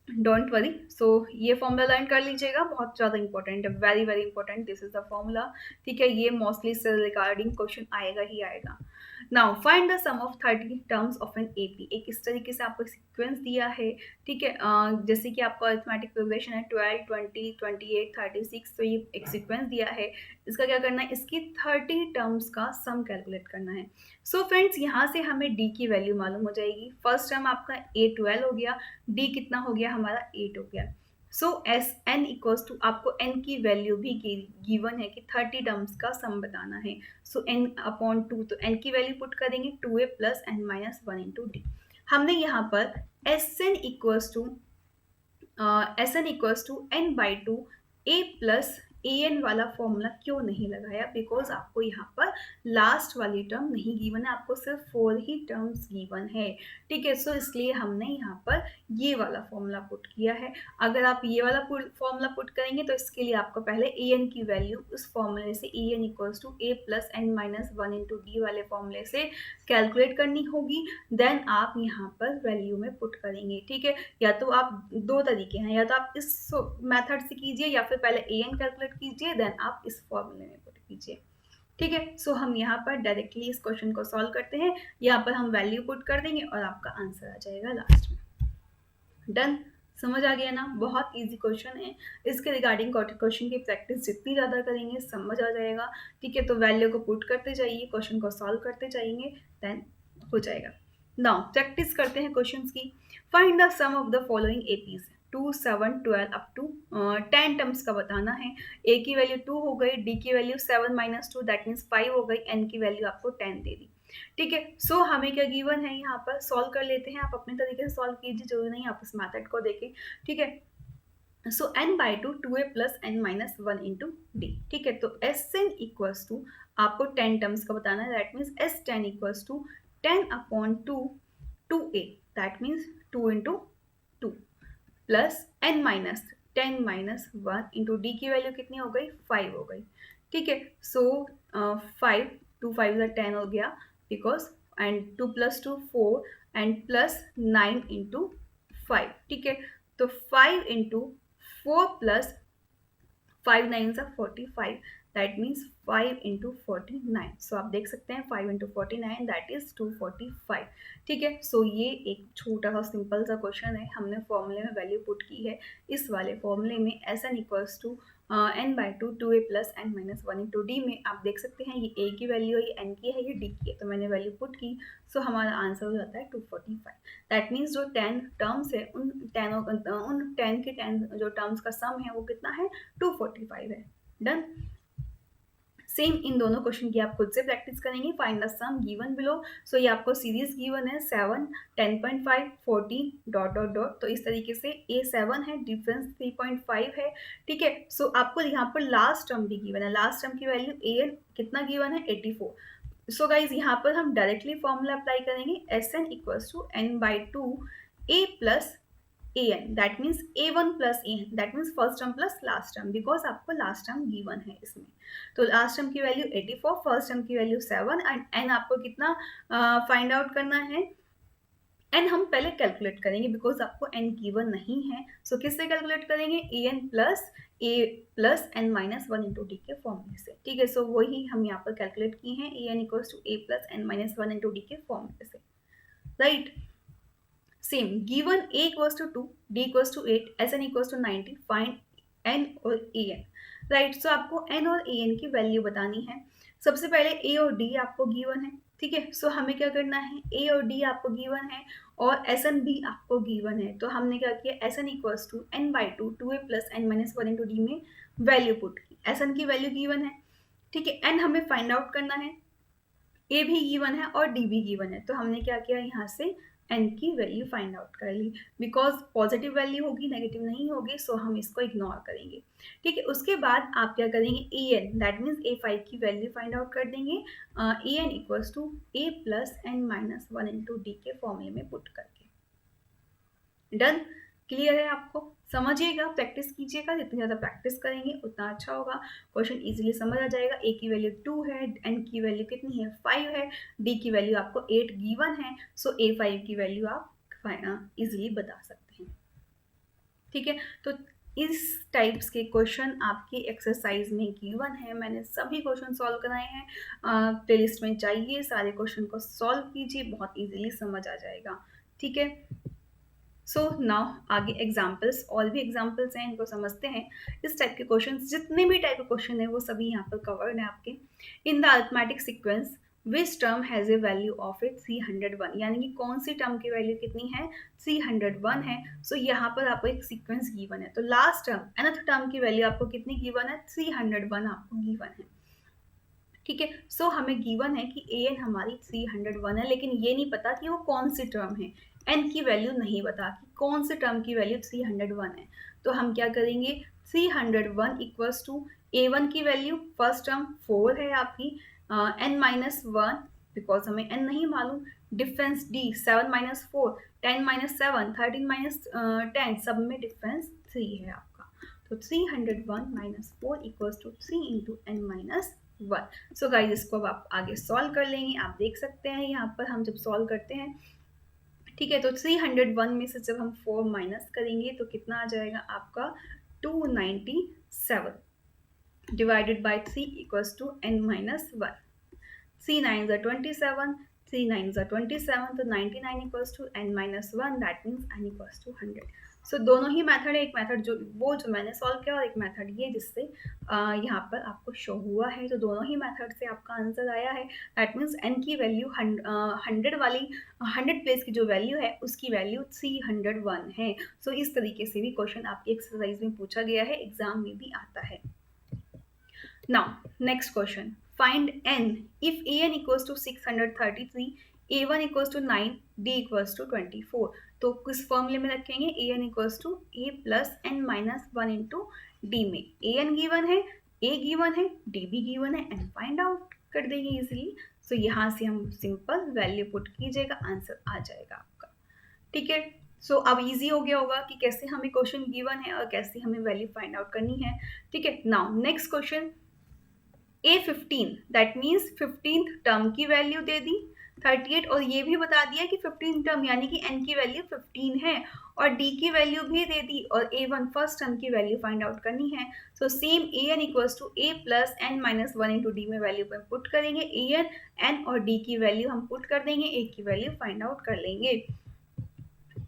डोंट वरी। सो ये फॉर्मूला लर्न कर लीजिएगा, बहुत ज़्यादा इंपॉर्टेंट है, very very important, this is the formula. ठीक है, ये मोस्टली से रिगार्डिंग क्वेश्चन आएगा ही आएगा। Now find the sum of 30 terms of an AP. एक इस तरीके से आपको सीक्वेंस दिया है, ठीक है, जैसे कि आपको अरिथमेटिक प्रोग्रेशन है 12, 20, 28, 36, तो ये एक सीक्वेंस दिया है। इसका क्या करना है, इसकी 30 टर्म्स का सम कैलकुलेट करना है। सो फ्रेंड्स, यहाँ से हमें डी की वैल्यू मालूम हो जाएगी। फर्स्ट टर्म आपका ए 12 हो गया, डी कितना हो गया हमारा 8 हो गया। सो एस एन इक्वल्स टू, आपको एन की वैल्यू भी गिवन है कि 30 टर्म्स का सम बताना है। सो एन अपॉन 2, तो एन की वैल्यू पुट करेंगे 2a plus N minus 1 into d. हमने यहाँ पर S N equals to N by two A plus A n वाला फॉर्मूला क्यों नहीं लगाया, बिकॉज आपको यहाँ पर लास्ट वाली टर्म नहीं गिवन है, आपको सिर्फ 4 ही टर्म्स गिवन है। ठीक है, सो इसलिए हमने यहाँ पर ये वाला फॉर्मूला पुट किया है। अगर आप ये वाला फॉर्मूला पुट करेंगे तो इसके लिए आपको पहले ए एन की वैल्यू उस फॉर्मूले से A N equals to A plus N minus 1 into D वाले फॉर्मूले से कैलकुलेट करनी होगी, देन आप यहाँ पर वैल्यू में पुट करेंगे। ठीक है, या तो आप दो तरीके हैं, या तो आप इस मेथड से कीजिए या फिर पहले ए एन कैलकुलेट कीजिए, देन आप इस फॉर्मूले में पुट कीजिए। ठीक है, सो हम यहाँ पर डायरेक्टली इस क्वेश्चन को सॉल्व करते हैं। यहाँ पर हम वैल्यू पुट कर देंगे और आपका आंसर आ जाएगा लास्ट में। डन, समझ आ गया ना, बहुत इजी क्वेश्चन है। इसके रिगार्डिंग क्वेश्चन की प्रैक्टिस जितनी ज़्यादा करेंगे समझ आ जाएगा। ठीक है, तो वैल्यू को पुट करते जाइए, क्वेश्चन को सॉल्व करते जाएंगे, देन हो जाएगा। नाउ प्रैक्टिस करते हैं क्वेश्चंस की। Find the sum of the following APs, 2, 7, 12 up to 10 terms का बताना है। ए की वैल्यू 2 हो गई, डी की वैल्यू 7 माइनस 2 दैट मीन्स 5 हो गई, एन की वैल्यू आपको 10 दे दी। ठीक है, सो हमें क्या गिवन है, यहाँ पर सॉल्व कर लेते हैं। आप अपने तरीके से सॉल्व कीजिए, जरूरी नहीं आप इस मेथड को देखें। ठीक है, so n by two 2a plus N minus 1 into D. ठीक है, तो एस एन इक्वल्स टू आपको 10 टर्म्स का बताना है, that means S 10 equals to 10 upon 2a, that means 2 into 2 plus N minus 10 minus 1 into d की value कितनी हो गई, 5 हो गई। ठीक है, सो 5, 2 5 10 हो गया, because and 2 plus 2 4 and plus 9 into 5। ठीक है, तो 5 इंटू 4 प्लस 5 9 सा 45, दैट मीन्स 5 इंटू 49। सो आप देख सकते हैं 5 इंटू 49 दैट इज 245। ठीक है, सो ये एक छोटा सा सिंपल सा क्वेश्चन है, हमने फॉर्मूले में वैल्यू पुट की है। इस वाले फॉर्मूले में S N equals to N by two 2a plus N minus 1 into d में आप देख सकते हैं ये ए की वैल्यू है, ये एन की है, ये डी की है, तो मैंने वैल्यू पुट की। सो हमारा आंसर हो जाता है 245। दैट मीन्स जो 10 टर्म्स है उन 10 के 10 जो टर्म्स का सम है वो कितना है, 245 है। डन, सेम इन दोनों क्वेश्चन की आप खुद से प्रैक्टिस करेंगे। Find the sum given below. So ये आपको सीरीज गिवन है 7, 10.5, 14 डॉट डॉट डॉट, तो इस तरीके से ए 7 है, डिफरेंस 3.5 है। ठीक है, सो आपको यहाँ पर लास्ट टर्म भी गिवन है, लास्ट टर्म की वैल्यू ए एन कितना गिवन है, 84। सो गाइज यहाँ पर हम डायरेक्टली फॉर्मूला अप्लाई करेंगे, S N equals to N by two A plus A N, that means a one plus A N, that means first term plus last term, because आपको last term given है इसमें। तो last term की value 84, first term की value 7 and N आपको कितना find out करना है, एन हम पहले कैलकुलेट करेंगे बिकॉज आपको एन गिवन नहीं है। सो किससे कैलकुलेट करेंगे, ए N plus N minus 1 into D के फॉर्मूले से। ठीक है, सो वही हम यहाँ पर कैलकुलेट किए हैं, A N equals to A plus N minus 1 into D के फॉर्मूले से, right. Same given a equals to 2, d equals to 8, S N equals to 90, find n और a n, राइट। सो आपको n और a n की value बतानी है। सबसे पहले a और d आपको गिवन है, ठीक है, सो हमें क्या करना है, a और d आपको गिवन है और एस एन भी आपको गिवन है, तो हमने क्या किया, S N equals to N by two 2a plus N minus 1 into d में वैल्यू पुट की, एस एन की वैल्यू गिवन है। ठीक है, एन हमें फाइंड आउट करना है, ए भी गिवन है और डी भी गिवन है, तो हमने क्या किया, यहाँ से एन की वैल्यू फाइंड आउट कर ली, बिकॉज पॉजिटिव वैल्यू होगी नेगेटिव नहीं होगी, सो हम इसको इग्नोर करेंगे। ठीक है, उसके बाद आप क्या करेंगे, A N that means A 5 की वैल्यू फाइंड आउट कर देंगे, A N equals to A plus N minus 1 into D के फॉर्मूले में पुट करके। डन, क्लियर है आपको? समझिएगा, प्रैक्टिस कीजिएगा, जितनी ज़्यादा प्रैक्टिस करेंगे उतना अच्छा होगा। क्वेश्चन इजीली समझ आ जाएगा। ए की वैल्यू 2 है, एन की वैल्यू कितनी है 5 है, डी की वैल्यू आपको 8 गिवन है, सो ए 5 की वैल्यू आप इजीली बता सकते हैं। ठीक है, तो इस टाइप्स के क्वेश्चन आपके एक्सरसाइज में गिवन है। मैंने सभी क्वेश्चन सॉल्व कराए हैं, प्लेलिस्ट में जाइए, सारे क्वेश्चन को सॉल्व कीजिए, बहुत इजीली समझ आ जाएगा। ठीक है, सो नाउ आगे एग्जाम्पल्स, और भी एग्जाम्पल्स हैं, इनको समझते हैं। इस टाइप के क्वेश्चन, जितने भी टाइप के क्वेश्चन है वो सभी यहाँ पर कवर्ड है आपके। In the arithmetic sequence which term has a value of a 301, यानी कि कौन सी टर्म की वैल्यू कितनी है 301 है। सो यहाँ पर आपको एक सीक्वेंस गिवन है, तो लास्ट टर्म nth टर्म की वैल्यू आपको कितनी गिवन है 301 आपको गिवन है। ठीक है, सो हमें गिवन है कि ए एन हमारी 301 है, लेकिन ये नहीं पता कि वो कौन सी टर्म है। एन की वैल्यू नहीं पता कि कौन से टर्म की वैल्यू 301 है। तो हम क्या करेंगे, 301 इक्वल्स टू ए वन की वैल्यू फर्स्ट टर्म 4 है आपकी, एन माइनस वन, बिकॉज हमें एन नहीं मालूम, difference d 7 minus 4, 10 minus 7, 13 minus 10, सब में डिफरेंस 3 है आपका। तो 301 minus 4 equals to 3 into n minus 1। So guys, इसको अब आप आगे सॉल्व कर लेंगे। आप देख सकते हैं यहाँ पर हम जब सॉल्व करते हैं, ठीक है, तो 301 में से जब हम 4 माइनस करेंगे तो कितना आ जाएगा आपका 297 divided by 3 equals to n minus 1। 3 9 are 27, 3 9 are 27, तो 99 equals to n minus 1, that means n equals to 100। So दोनों ही मेथड है, एक मेथड जो मैंने सॉल्व किया और एक मेथड ये जिससे यहाँ पर आपको शो हुआ है। तो दोनों ही मेथड से आपका आंसर आया है, दैट मीन्स n की वैल्यू 100 वाली 100 प्लेस की जो वैल्यू है उसकी वैल्यू 301 है। सो इस तरीके से भी क्वेश्चन आपकी एक्सरसाइज में पूछा गया है, एग्जाम में भी आता है। Now, next question. Find n if an equals to 633, a1 equals to 9, d equals to 24. तो किस फॉर्मूले में रखेंगे, an equals to a plus n minus 1 into d में an गिवन है, a गिवन है, d भी गिवन है, n फाइंड आउट कर देंगे इजीली। सो यहाँ से हम सिंपल वैल्यू पुट कीजिएगा, आंसर आ जाएगा आपका। ठीक है, सो अब इजी हो गया होगा कि कैसे हमें क्वेश्चन गिवन है और कैसे हमें वैल्यू फाइंड आउट करनी है। ठीक है, now next question, A15 that means 15th term की वैल्यू दे दी 38, और ये भी बता दिया कि 15th टर्म यानी कि n की वैल्यू 15 है, और d की वैल्यू भी दे दी, और a1 फर्स्ट टर्म की वैल्यू फाइंड आउट करनी है। So same an equals to a plus n minus 1 into d में वैल्यू पर पुट करेंगे, an n और d की वैल्यू हम पुट कर देंगे, a की वैल्यू फाइंड आउट कर लेंगे।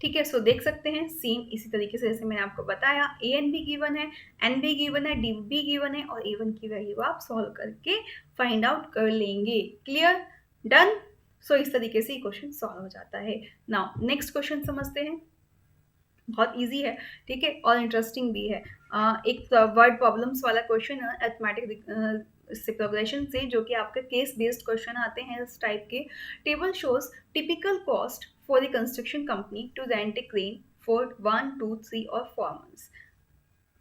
ठीक है, सो देख सकते हैं सेम इसी तरीके से जैसे मैंने आपको बताया, ए एन भी गिवन है, एन भी गिवन है, डी भी गिवन है, और ए वन की वैल्यू आप सॉल्व करके फाइंड आउट कर लेंगे। Clear, done. सो इस तरीके से क्वेश्चन सॉल्व हो जाता है। नाउ नेक्स्ट क्वेश्चन समझते हैं, बहुत इजी है, ठीक है, और इंटरेस्टिंग भी है। एक वर्ड प्रॉब्लम्स वाला क्वेश्चन है अरिथमेटिक से प्रोग्रेशन से, जो कि आपके केस बेस्ड क्वेश्चन आते हैं इस टाइप के। Table shows typical cost for the construction company to rent a crane for 1, 2, 3 और 4 मंथ्स।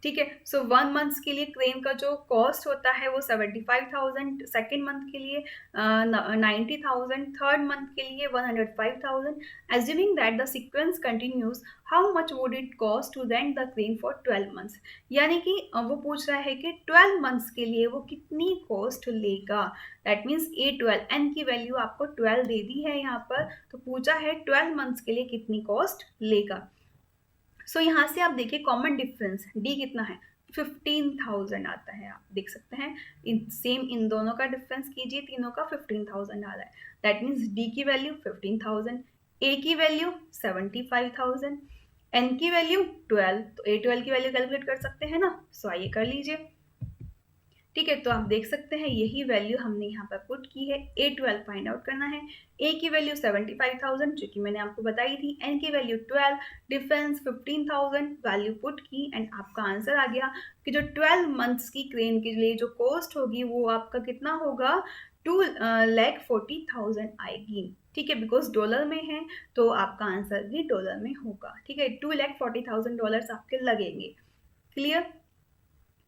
ठीक है, सो 1 मंथ के लिए क्रेन का जो कॉस्ट होता है वो 75,000, सेकेंड मंथ के लिए 90,000, थर्ड मंथ के लिए 105,000। Assuming that the sequence continues, how much would it cost to rent the crane for 12 months. यानी कि वो पूछ रहा है कि 12 मंथ्स के लिए वो कितनी कॉस्ट लेगा। दैट मीन्स A12, n की वैल्यू आपको 12 दे दी है यहाँ पर, तो पूछा है 12 मंथ्स के लिए कितनी कॉस्ट लेगा। सो यहाँ से आप देखिए कॉमन डिफरेंस डी कितना है 15,000 आता है, आप देख सकते हैं। इन दोनों का डिफरेंस कीजिए, तीनों का 15,000 आ रहा है, दैट मीन्स डी की वैल्यू 15,000, ए की वैल्यू 75,000, एन की वैल्यू 12, तो A12 की वैल्यू कैलकुलेट कर सकते हैं ना। सो आइए कर लीजिए। ठीक है, तो आप देख सकते हैं यही वैल्यू हमने यहाँ पर पुट की है, A12 फाइंड आउट करना है। ए की वैल्यू 75,000 जो कि मैंने आपको बताई थी, एन की वैल्यू 12, डिफरेंस 15,000, वैल्यू पुट की एंड आपका आंसर आ गया कि जो 12 मंथ्स की क्रेन के लिए जो कॉस्ट होगी वो आपका कितना होगा 2,40,000 आएगी। ठीक है, बिकॉज डॉलर में है तो आपका आंसर भी डॉलर में होगा। ठीक है, $2,40,000 आपके लगेंगे। क्लियर,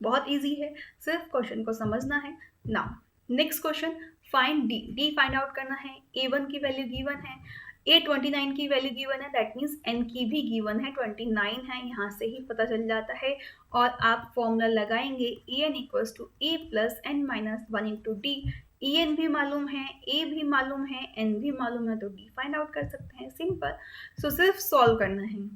बहुत इजी है, सिर्फ क्वेश्चन को समझना है। Now next question, find D, D find out करना है। A1 की वैल्यू गिवन है, A29 की वैल्यू गिवन है, दैट मीन्स n की भी गिवन है, 29 है, यहाँ से ही पता चल जाता है। और आप फॉर्मूला लगाएंगे En equals to A plus N minus one into d. En भी मालूम है, a भी मालूम है, n भी मालूम है, तो d फाइंड आउट कर सकते हैं, सिंपल। सो सिर्फ सॉल्व करना है,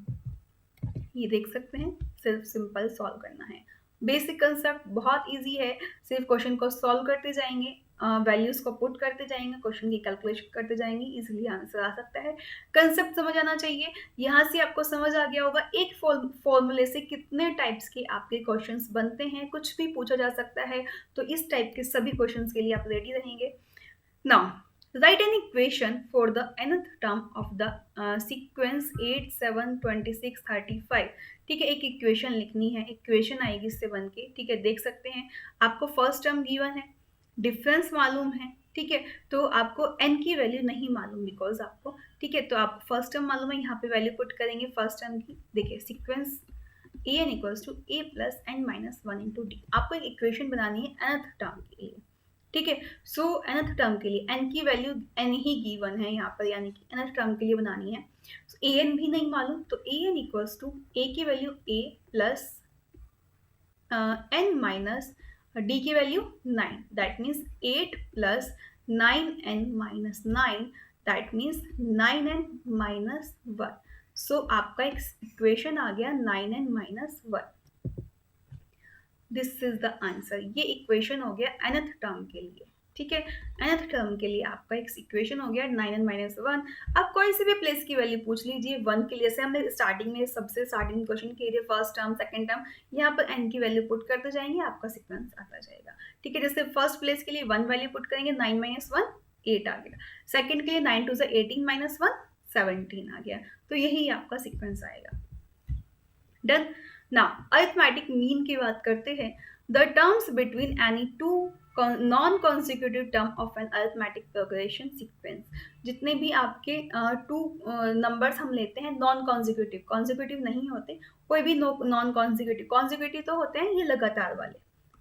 ये देख सकते हैं, सिर्फ सिंपल सॉल्व करना है। बेसिक कंसेप्ट बहुत इजी है, सिर्फ क्वेश्चन को सॉल्व करते जाएंगे, वैल्यूज को पुट करते जाएंगे, क्वेश्चन की कैलकुलेशन करते जाएंगे, इजीली आंसर आ सकता है। कंसेप्ट समझ आना चाहिए। यहाँ से आपको समझ आ गया होगा एक फॉर्मूले से कितने टाइप्स के आपके क्वेश्चंस बनते हैं, कुछ भी पूछा जा सकता है। तो इस टाइप के सभी क्वेश्चंस के लिए आप रेडी रहेंगे। Now write an equation for the nth term of the sequence 8 7 26 35। ठीक है, एक इक्वेशन लिखनी है, इक्वेशन आएगी इससे बन के। ठीक है, देख सकते हैं आपको फर्स्ट टर्म गिवन है, डिफरेंस मालूम है। ठीक है, तो आपको n की वैल्यू नहीं मालूम बिकॉज आपको, ठीक है, तो आप फर्स्ट टर्म मालूम है, यहाँ पे वैल्यू पुट करेंगे फर्स्ट टर्म की। देखिए sequence an equals to a plus N minus one into d. आपको एक इक्वेशन बनानी है nth टर्म के लिए। ठीक है, सो nth टर्म के लिए n की वैल्यू n ही गिवन है यहाँ पर, यानी कि nth टर्म के लिए बनानी है। so, an भी नहीं मालूम, तो an इक्वल्स टू a की value a plus n minus d की value 9, that means 8 plus 9n minus 9, that means 9n minus 1। सो आपका एक इक्वेशन आ गया 9n minus 1। This is the answer. ये इक्वेशन हो गया nth टर्म के लिए। ठीक है, nth टर्म के लिए आपका एक इक्वेशन हो गया 9n माइनस 1। अब कोई से भी प्लेस की वैल्यू पूछ लीजिए 1 के लिए, जैसे हमने स्टार्टिंग में सबसे स्टार्टिंग क्वेश्चन किए थे, फर्स्ट टर्म सेकंड टर्म, यहाँ पर n की वैल्यू पुट करते जाएंगे, आपका सीक्वेंस आता जाएगा। ठीक है, जैसे फर्स्ट प्लेस के लिए 1 वैल्यू पुट करेंगे, 9 माइनस 1 8 आ गया। सेकंड के लिए 9 2 18 माइनस 1 17 आ गया। तो यही आपका सीक्वेंस आएगा। डन। नाउ अरिथमेटिक मीन की बात करते हैं। The terms between any two non consecutive term of an arithmetic progression sequence. जितने भी आपके टू नंबर्स हम लेते हैं नॉन कॉन्सिक्यूटिव, कॉन्सिक्यूटिव नहीं होते, कोई भी नॉन कॉन्सिक्यूटिव, कॉन्सिक्यूटिव तो होते हैं ये लगातार वाले।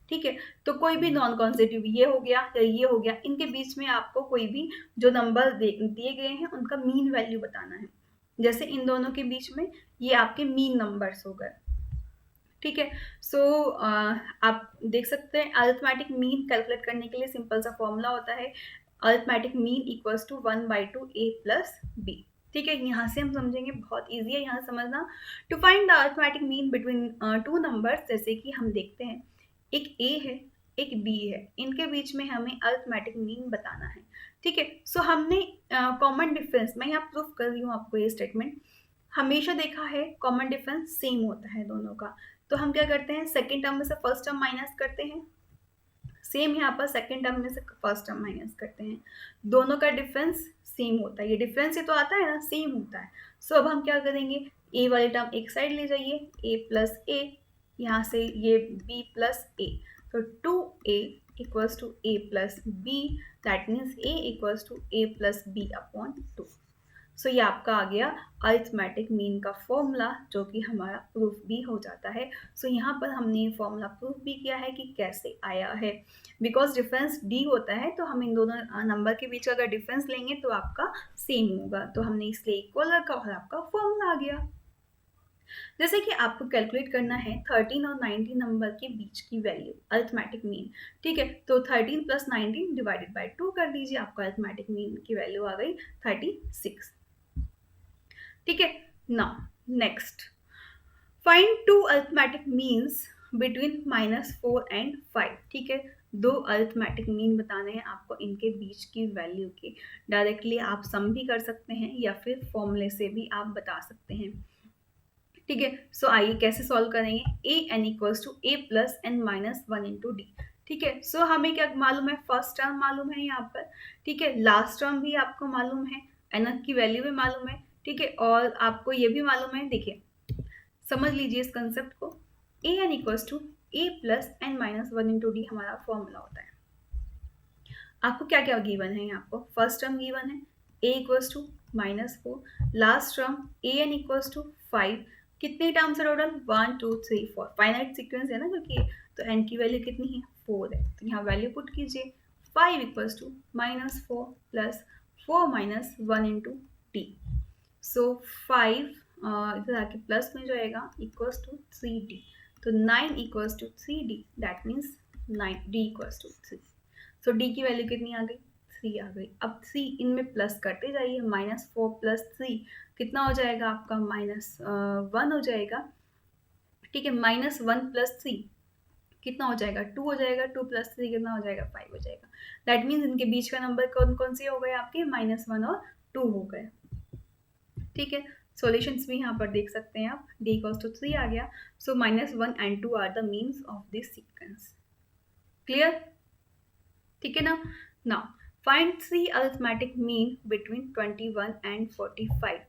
ठीक है, तो कोई भी नॉन कॉन्सिक्यूटिव, ये हो गया या ये हो गया, इनके बीच में आपको कोई भी जो नंबर दिए गए हैं उनका मीन वैल्यू बताना है। जैसे इन दोनों के बीच में ये आपके मीन नंबर्स हो गए। ठीक है, सो आप देख सकते हैं अरिथमेटिक मीन कैलकुलेट करने के लिए सिंपल सा फॉर्मूला होता है, arithmetic mean equals to 1/2 a plus b। ठीक है, यहाँ से हम समझेंगे, बहुत इजी है यहाँ समझना। To find the arithmetic mean between two numbers, जैसे कि हम देखते हैं एक a है एक b है, इनके बीच में हमें अरिथमेटिक मीन बताना है। ठीक है, सो हमने कॉमन डिफरेंस, मैं यहाँ प्रूफ कर रही हूँ आपको ये स्टेटमेंट, हमेशा देखा है कॉमन डिफरेंस सेम होता है दोनों का। तो हम क्या करते हैं, सेकेंड टर्म में से फर्स्ट टर्म माइनस करते हैं, सेम यहाँ पर सेकेंड टर्म में से फर्स्ट टर्म माइनस करते हैं, दोनों का डिफरेंस सेम होता है। ये डिफरेंस ही तो आता है ना, सेम होता है। सो अब हम क्या करेंगे, ए वाली टर्म एक साइड ले जाइए, ए प्लस ए, यहाँ से ये बी प्लस ए, तो 2a equals to a plus b, that means a equals to a plus b upon 2। So ये आपका आ गया अरिथमेटिक मीन का फॉर्मूला, जो कि हमारा प्रूफ भी हो जाता है। सो यहाँ पर हमने ये फॉर्मूला प्रूफ भी किया है कि कैसे आया है, बिकॉज डिफरेंस डी होता है, तो हम इन दोनों नंबर के बीच अगर डिफरेंस लेंगे तो आपका सेम होगा, तो हमने इसलिए इक्वल रखा और आपका फॉर्मूला आ गया। जैसे कि आपको कैलकुलेट करना है 13 और 19 नंबर के बीच की वैल्यू, अरिथमेटिक मीन। ठीक है, तो 13 प्लस 19 डिवाइडेड बाय 2 कर दीजिए, आपका अरिथमेटिक मीन की वैल्यू आ गई 36। ठीक है, now next find two arithmetic means between -4 and 5। ठीक है, दो अरिथमेटिक मीन बताने हैं आपको, इनके बीच की वैल्यू के। डायरेक्टली आप सम भी कर सकते हैं या फिर फॉर्मूले से भी आप बता सकते हैं। ठीक है, सो आइए कैसे सॉल्व करेंगे, A N equals to A plus N minus 1 into D. ठीक है, सो हमें क्या मालूम है, फर्स्ट टर्म मालूम है यहाँ पर। ठीक है, लास्ट टर्म भी आपको मालूम है, एन की वैल्यू भी मालूम है। ठीक है, और आपको ये भी मालूम है, देखिए समझ लीजिए इस कंसेप्ट को, A N equals to A plus N minus 1 into D हमारा फॉर्मूला होता है। आपको क्या क्या गिवन है, आपको फर्स्ट टर्म गिवन है a equals to -4, last term A N equals to 5, कितने टर्म्स है टोटल 1 2 3 4, फाइनाइट सीक्वेंस है ना, क्योंकि तो n की वैल्यू कितनी है 4 है, तो यहाँ वैल्यू पुट कीजिए, 5 equals to -4 plus 4 minus 1 into T. So 5 इधर आके प्लस में जाएगा इक्वल्स टू 3d। तो 9 equals to 3d, that means 9d equals to 3। So d की वैल्यू कितनी आ गई? 3 आ गई। अब 3 इनमें प्लस करते जाइए, -4 + 3 कितना हो जाएगा आपका? -1 हो जाएगा। ठीक है, -1 + 3 कितना हो जाएगा? 2 हो जाएगा। 2 + 3 कितना हो जाएगा? 5 हो जाएगा। दैट मीन्स इनके बीच का नंबर कौन कौन से हो गए आपके? -1 और 2 हो गए। ठीक है, सॉल्यूशंस भी यहाँ पर देख सकते हैं आप। d इक्वल्स टू 3 आ गया। So -1 and 2 are the means of this sequence. Clear? ठीक है ना? Now find 3 arithmetic mean between 21 and 45।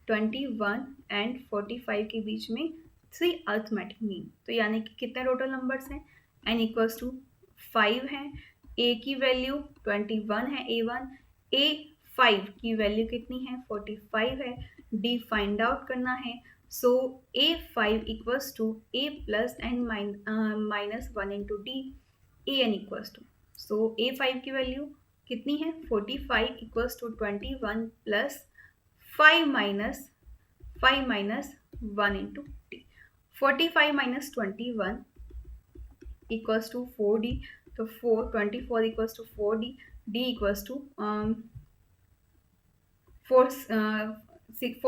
21 and 45 के बीच में 3 अरिथमेटिक मीन, तो यानी कि कितने टोटल नंबर्स हैं? n इक्वल्स टू 5 है, a की वैल्यू 21 है, a1, a5 की वैल्यू कितनी है? 45 है, d फाइंड आउट करना है। So a5 equals to a plus n -1 into d, an equals to, so a5 की वैल्यू कितनी है? 45 equals to 21 plus 5 minus 1 into t. 45 minus 21 equals to 4d। तो 24 equals to 4d, d equals to 4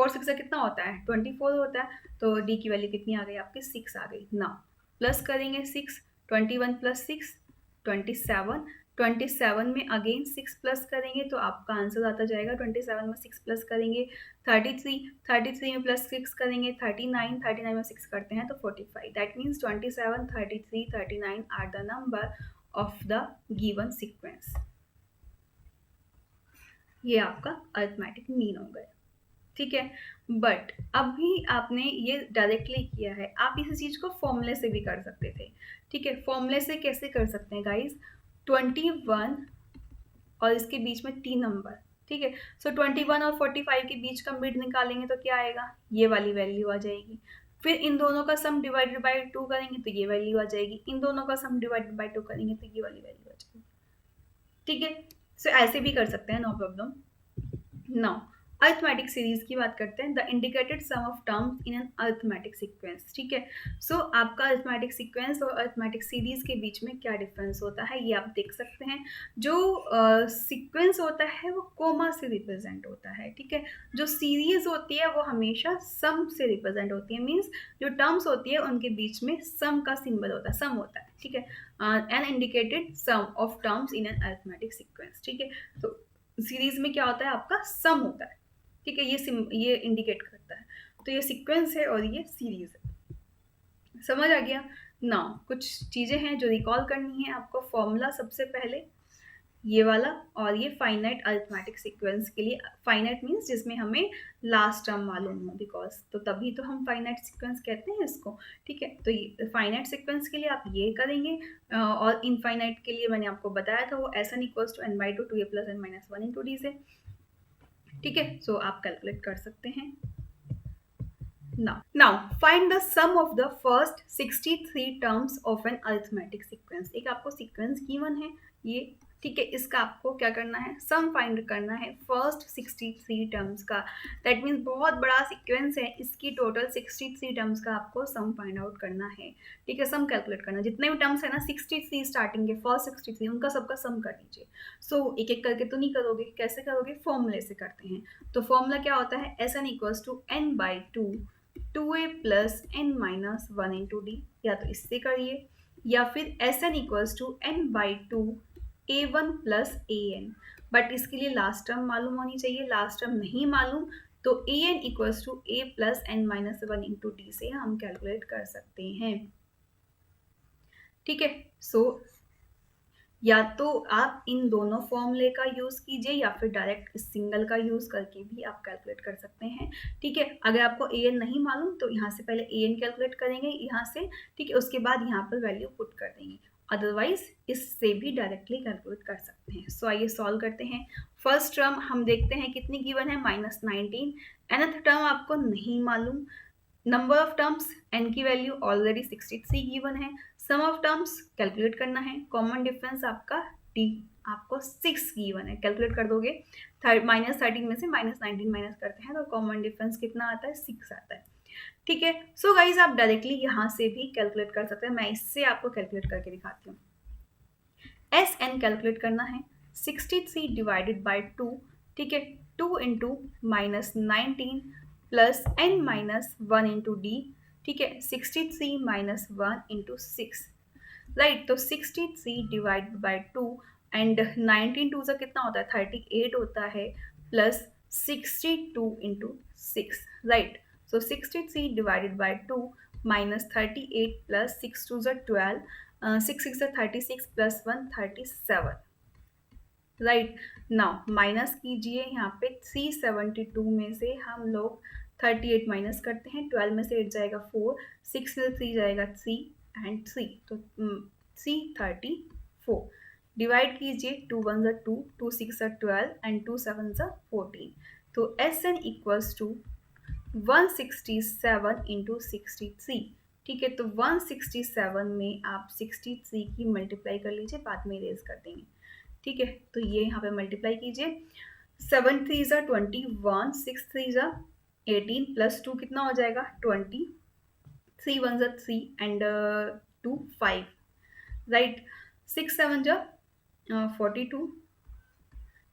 6 कितना होता है? 24 होता है। तो d की वैल्यू कितनी आ गई आपकी? 6 आ गई। नाउ प्लस करेंगे 6, 21 + 6 27, 27 में अगेन 6 प्लस करेंगे तो आपका आंसर आता जाएगा। 27 में 6 प्लस करेंगे 33, 33 में प्लस 6 करेंगे 39, 39 में 6 करते हैं तो 45। That means 27, 33, 39 are the number of the given sequence. ये आपका अरिथमेटिक मीन हो गया। ठीक है, बट अभी आपने ये डायरेक्टली किया है, आप इसी चीज को फॉर्मूले से भी कर सकते थे। ठीक है, फॉर्मूले से कैसे कर सकते हैं गाइस? 21 और इसके बीच में 3 नंबर। ठीक है, सो 21 और 45 के बीच का मिड निकालेंगे तो क्या आएगा? ये वाली वैल्यू आ जाएगी। फिर इन दोनों का सम डिवाइडेड बाय 2 करेंगे तो ये वैल्यू आ जाएगी। इन दोनों का सम डिवाइडेड बाय 2 करेंगे तो ये वाली वैल्यू आ जाएगी। ठीक है, सो ऐसे भी कर सकते हैं, no problem. Now arithmetic series की बात करते हैं। The indicated sum of terms in an arithmetic sequence. ठीक है, सो आपका अरिथमेटिक सीक्वेंस और अरिथमेटिक सीरीज के बीच में क्या डिफरेंस होता है ये आप देख सकते हैं। जो सीक्वेंस होता है वो कोमा से रिप्रेजेंट होता है। ठीक है, जो सीरीज होती है वो हमेशा सम से रिप्रेजेंट होती है। मीन्स जो टर्म्स होती है उनके बीच में सम का सिंबल होता है, सम होता है। ठीक है, an indicated sum of terms in an arithmetic sequence. ठीक है, तो सीरीज में क्या होता है? आपका सम होता है। ठीक है, ये इंडिकेट करता है। तो ये सीक्वेंस है और ये सीरीज है। समझ आ गया? नाउ कुछ चीजें हैं जो रिकॉल करनी है आपको। फॉर्मूला सबसे पहले ये वाला, और ये फाइनाइट अरिथमेटिक सीक्वेंस के लिए। फाइनाइट मीन्स जिसमें हमें लास्ट टर्म मालूम हो, बिकॉज तो तभी तो हम फाइनाइट सीक्वेंस कहते हैं इसको। ठीक है, तो ये फाइनाइट सीक्वेंस के लिए आप ये करेंगे, और इनफाइनाइट के लिए मैंने आपको बताया था वो SN equals to n/2 2a + n - 1 into D से। ठीक है, सो आप कैलकुलेट कर सकते हैं। Now find the sum of the first 63 terms of an arithmetic sequence। एक आपको सीक्वेंस गिवन है ये। ठीक है, इसका आपको क्या करना है? सम फाइंड करना है फर्स्ट 63 टर्म्स का। दैट मीन्स बहुत बड़ा सीक्वेंस है, इसकी टोटल 63 टर्म्स का आपको सम फाइंड आउट करना है। ठीक है, सम कैलकुलेट करना। जितने भी टर्म्स है ना 63 स्टार्टिंग के, फर्स्ट 63 उनका सबका सम कर लीजिए। सो एक एक करके तो नहीं करोगे, कैसे करोगे? फॉर्मूले से करते हैं। तो फॉर्मूला क्या होता है? SN equals to n/2 2a + n - 1 into d. या तो इससे करिए या फिर SN equals to n/2 a1 + an। But इसके लिए लास्ट टर्म मालूम होनी चाहिए। लास्ट टर्म नहीं मालूम तो an equals to a + n - 1 into D से हम कैलकुलेट कर सकते हैं। ठीक है, सो या तो आप इन दोनों फॉर्मूले का यूज कीजिए या फिर डायरेक्ट इस सिंगल का यूज करके भी आप कैलकुलेट कर सकते हैं। ठीक है, अगर आपको an नहीं मालूम तो यहाँ से पहले an कैलकुलेट करेंगे यहाँ से। ठीक है, उसके बाद यहाँ पर वैल्यू पुट कर देंगे। अदरवाइज इससे भी डायरेक्टली कैलकुलेट कर सकते हैं। सो आइए सॉल्व करते हैं। फर्स्ट टर्म हम देखते हैं कितनी गिवन है? -19। nth टर्म आपको नहीं मालूम। नंबर ऑफ टर्म्स n की वैल्यू ऑलरेडी 63 गिवन है। सम ऑफ टर्म्स कैलकुलेट करना है। कॉमन डिफरेंस आपका d आपको 6 गिवन है, कैलकुलेट कर दोगे। -13 में से -19 माइनस करते हैं तो कॉमन डिफरेंस कितना आता है, 6 आता है। ठीक है, सो गाइज आप डायरेक्टली यहाँ से भी कैलकुलेट कर सकते हैं। मैं इससे आपको कैलकुलेट करके दिखाती हूँ। एस एन कैलकुलेट करना है, 63 डिवाइडेड बाई 2, ठीक है, 2 into -19 plus n minus 1 into D, ठीक है, 63 माइनस 1 इंटू 6, राइट। तो 63 डिवाइड बाई 2 एंड 19 टू सा कितना होता है, 38 होता है, plus 62 into 6, right. So 63 divided by 2 minus 38 plus 6 टू सा 12, 6 6 सा 36 प्लस 1 37, राइट। नाउ माइनस कीजिए, यहाँ पे 372 में से हम लोग 38 माइनस करते हैं, 12 में से 8 जाएगा 4, 6 में 3 जाएगा 3 एंड 3, तो 334। डिवाइड कीजिए, 2 1 ज़ा 2, 2 6 ज़ा 12 एंड 2 7 ज़ा 14। तो S N equals to 167 into 63, ठीक है। तो 167 में आप 63 की मल्टीप्लाई कर लीजिए, बाद में इरेज कर देंगे, ठीक है। तो ये यहाँ पे मल्टीप्लाई कीजिए, 7 3 ज़ा 21, 6 3 ज़ा 18 प्लस 2 कितना हो जाएगा 20, 3 1 ज़ा 3 एंड 2 5, राइट। 6 7 ज़ा 42,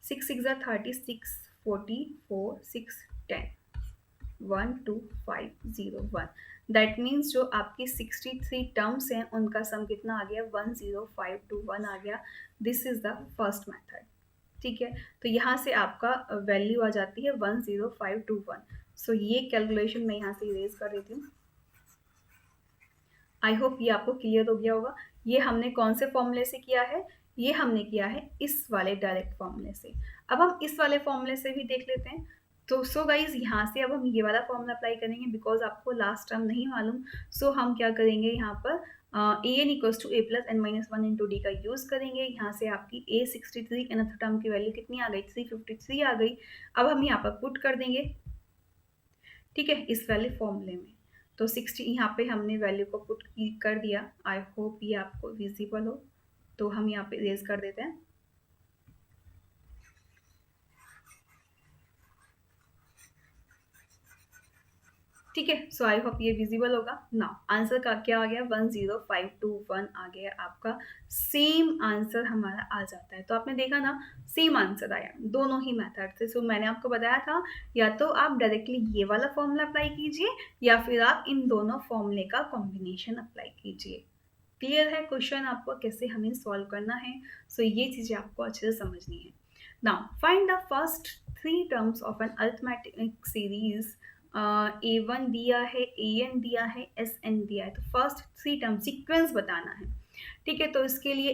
6 6 ज़ा 36, 44, 6 10, 1 2 5 0 1। दैट मीन्स जो आपकी 63 टर्म्स हैं उनका सम कितना आ गया, 10521 आ गया। This is the first method, ठीक है। तो यहाँ से आपका वैल्यू आ जाती है 10521। सो ये कैलकुलेशन मैं यहाँ से इरेज कर देती हूँ। आई होप ये आपको क्लियर हो गया होगा। ये हमने कौन से फॉर्मूले से किया है, ये हमने किया है इस वाले डायरेक्ट फॉर्मूले से। अब हम इस वाले फॉर्मूले से भी देख लेते हैं। तो सो गाइज यहाँ से अब हम ये वाला फॉर्मूला अप्लाई करेंगे, बिकॉज आपको लास्ट टर्म नहीं मालूम। सो हम क्या करेंगे, यहाँ पर A N equals to A plus N minus 1 into D का यूज़ करेंगे। यहाँ से आपकी ए 63 nth टर्म की वैल्यू कितनी आ गई, 353 आ गई। अब हम यहाँ पर पुट कर देंगे, ठीक है, इस वाले फॉर्मूले में। तो 60 यहाँ पे हमने वैल्यू को पुट कर दिया। आई होप ये आपको विजिबल हो। तो हम यहाँ पे रेज कर देते हैं, ठीक है। सो आई होप ये विजिबल होगा। नाउ आंसर का क्या आ गया, 10521 आ गया आपका। सेम आंसर हमारा आ जाता है। तो आपने देखा ना, सेम आंसर आया दोनों ही मेथड से। सो मैंने आपको बताया था, या तो आप डायरेक्टली ये वाला फॉर्मूला अप्लाई कीजिए, या फिर आप इन दोनों फॉर्मूले का कॉम्बिनेशन अप्लाई कीजिए। क्लियर है क्वेश्चन आपको कैसे हमें सॉल्व करना है। सो ये चीज़ें आपको अच्छे से समझनी है। Now find the first 3 terms of an arithmetic series. A1 दिया है, AN दिया है, SN दिया है। तो फर्स्ट 3 टर्म सीक्वेंस बताना है, ठीक है। तो इसके लिए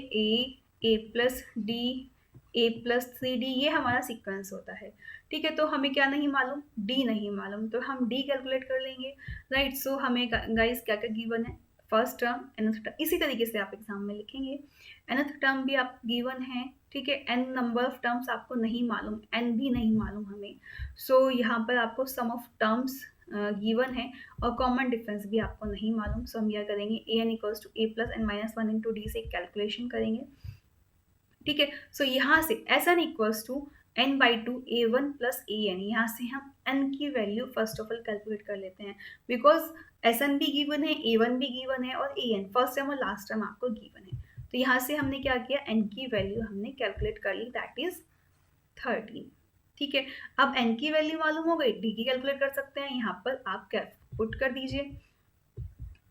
A plus D, A plus 3D, ये हमारा सीक्वेंस होता है, ठीक है। तो हमें क्या नहीं मालूम, D नहीं मालूम, तो हम D कैलकुलेट कर लेंगे, राइट। सो हमें गाइस क्या क्या गिवन है, फर्स्ट टर्म, nth टर्म, इसी तरीके से आप एग्जाम में लिखेंगे। nth टर्म भी आप गिवन है, ठीक है। n नंबर ऑफ टर्म्स आपको नहीं मालूम, n भी नहीं मालूम हमें। सो यहाँ पर आपको सम ऑफ टर्म्स गिवन है और कॉमन डिफरेंस भी आपको नहीं मालूम। सो हम यह करेंगे, A N equals to A plus N minus 1 into D से कैलकुलेशन करेंगे, ठीक है। सो यहाँ से S N equals to N by two A one plus A N, यहाँ से हम एन की value first of all calculate कर लेते हैं, बिकॉज एस एन भी गिवन है, ए वन भी गिवन है और ए एन फर्स्ट टर्म और लास्ट टर्म आपको गिवन है। तो यहाँ से हमने क्या किया, एन की वैल्यू हमने कैलकुलेट कर ली, दैट इज 13, ठीक है। अब एन की वैल्यू मालूम हो गई, डी की कैलकुलेट कर सकते हैं, यहाँ पर आप पुट कर दीजिए,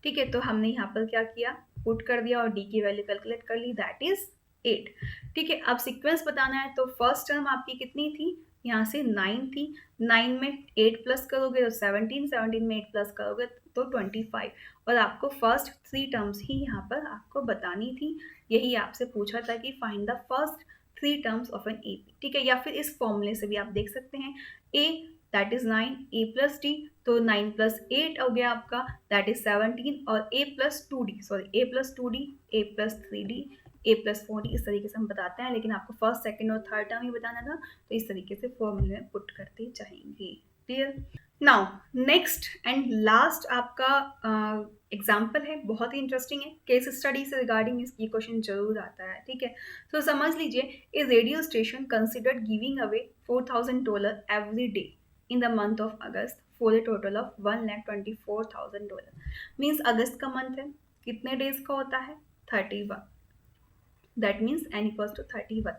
ठीक है। तो हमने यहाँ पर क्या किया, पुट कर दिया और डी की वैल्यू कैलकुलेट कर ली, दैट इज 8, ठीक है। अब सीक्वेंस बताना है, तो फर्स्ट टर्म आपकी कितनी थी, यहाँ से 9 थी, 9 में 8 प्लस करोगे तो 17, 17 में 8 प्लस करोगे तो 25, और आपको फर्स्ट 3 टर्म्स ही यहाँ पर आपको बतानी थी। यही आपसे पूछा था कि find the first 3 terms of an AP, ठीक है। या फिर इस फॉर्मूले से भी आप देख सकते हैं, A that is 9, A plus D, तो 9 प्लस 8 हो गया आपका, दैट इज 17, और ए प्लस 2d, सॉरी ए प्लस 2d, ए प्लस 3d, ए प्लस 4d, इस तरीके से हम बताते हैं। लेकिन आपको फर्स्ट सेकंड और थर्ड टर्म ही बताना था, तो इस तरीके से फॉर्मूले में पुट करते जाएंगे, clear. Now next and last आपका एग्जाम्पल है, बहुत ही इंटरेस्टिंग है, केस स्टडी से रिगार्डिंग ये क्वेश्चन जरूर आता है, ठीक है। तो समझ लीजिए, a radio station considered giving away $4,000 every day in the month of August for a total of $1,24,000। Means अगस्त का मंथ है, कितने डेज का होता है? 31। That means n equals to 31।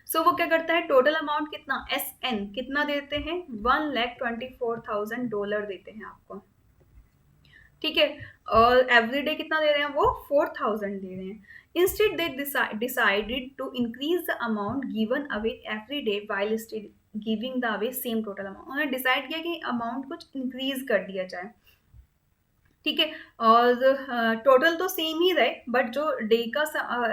So वो क्या करता है, टोटल अमाउंट कितना, एस एन कितना देते हैं, $1,24,000 देते हैं आपको, ठीक है। और एवरी डे कितना दे रहे हैं, वो 4,000 दे रहे हैं। Instead they decided to increase the amount given away every day while still giving the away same total amount. उन्होंने डिसाइड किया कि अमाउंट कुछ इंक्रीज कर दिया जाए, ठीक है। और टोटल तो सेम ही रहे, बट जो डे का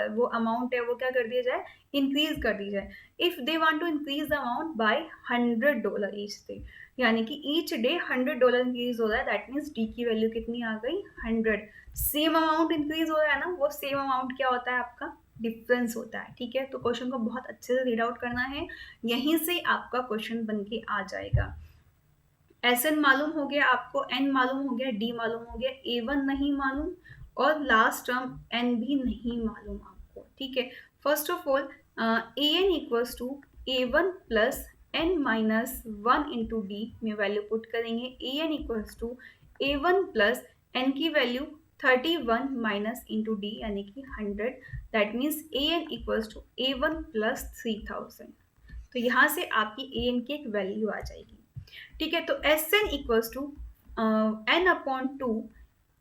वो अमाउंट है वो क्या कर दिया जाए, इंक्रीज कर दी जाए। If they want to increase the amount by $100 each day, यानी कि ईच डे $100 इंक्रीज हो रहा है, दैट मीन्स डी की वैल्यू कितनी आ गई, 100। सेम अमाउंट इंक्रीज हो रहा है ना, वो सेम अमाउंट क्या होता है आपका, डिफरेंस होता है, ठीक है। तो क्वेश्चन को बहुत अच्छे से रीड आउट करना है, यहीं से आपका क्वेश्चन बन के आ जाएगा। एस एन मालूम हो गया आपको, एन मालूम हो गया, डी मालूम हो गया, ए वन नहीं मालूम, और लास्ट टर्म एन भी नहीं मालूम आपको, ठीक है। First of all a N equals to A one plus N minus one into d में वैल्यू पुट करेंगे। A N equals to A one plus n की वैल्यू 31 माइनस इंटू डी यानी कि 100, that means a N equals to A one plus 3000। तो यहाँ से आपकी ए n की एक वैल्यू आ जाएगी, ठीक है। तो S N equals to n upon two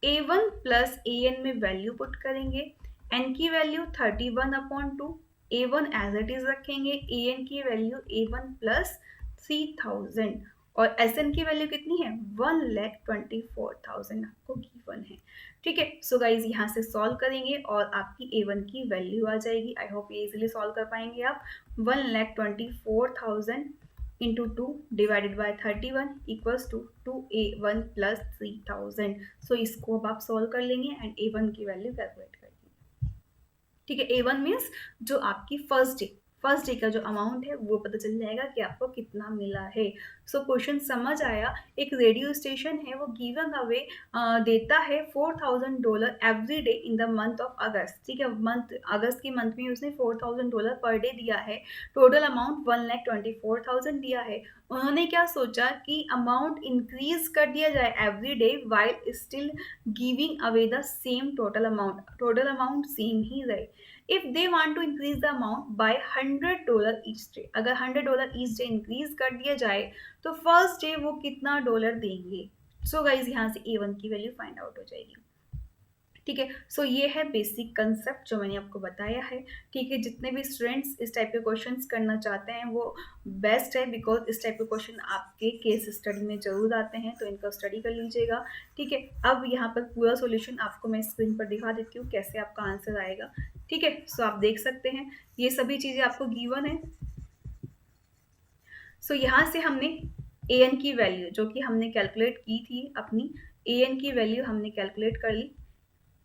A one plus A n में वैल्यू पुट करेंगे। एन की value 31 upon two, A one as it is रखेंगे, ए एन की वैल्यू ए वन प्लस 3000, और एस एन की value कितनी है, 1,24,000 आपको गिवन है, ठीक है। सो गाइज यहाँ से सॉल्व करेंगे और आपकी ए वन की वैल्यू आ जाएगी। आई होप ये इजिली सॉल्व कर पाएंगे आप। 1,24,000 into two divided by 31 equals to 2a1 plus 3000। So इसको अब आप सॉल्व कर लेंगे एंड a1 की वैल्यू कैलकुलेट कर लेंगे, ठीक है। a1 मीन्स जो आपकी फर्स्ट डे का जो अमाउंट है वो पता चल जाएगा कि आपको कितना मिला है। सो क्वेश्चन समझ आया, एक रेडियो स्टेशन है वो गिवन अवे देता है $4,000 every day in the month of अगस्त, ठीक है। मंथ अगस्त के मंथ में उसने $4,000 पर डे दिया है, टोटल अमाउंट 1,24,000 दिया है। उन्होंने क्या सोचा कि अमाउंट इंक्रीज कर दिया जाए every day while still giving away the same total amount same ही रहे। If they want to increase the amount by $100 each day, अगर $100 ईच डे इंक्रीज कर दिया जाए तो फर्स्ट डे वो कितना डॉलर देंगे। सो गाइज यहाँ से ए वन की वैल्यू फाइंड आउट हो जाएगी, ठीक है। सो ये है बेसिक कंसेप्ट जो मैंने आपको बताया है, ठीक है। जितने भी स्टूडेंट्स इस टाइप के क्वेश्चंस करना चाहते हैं वो बेस्ट है, बिकॉज इस टाइप के क्वेश्चन आपके केस स्टडी में जरूर आते हैं, तो इनका स्टडी कर लीजिएगा, ठीक है। अब यहाँ पर पूरा सॉल्यूशन आपको मैं स्क्रीन पर दिखा देती हूँ कैसे आपका आंसर आएगा, ठीक है। सो आप देख सकते हैं ये सभी चीज़ें आपको गिवन है। सो यहाँ से हमने ए एन की वैल्यू जो कि हमने कैलकुलेट की थी, अपनी ए एन की वैल्यू हमने कैलकुलेट कर ली।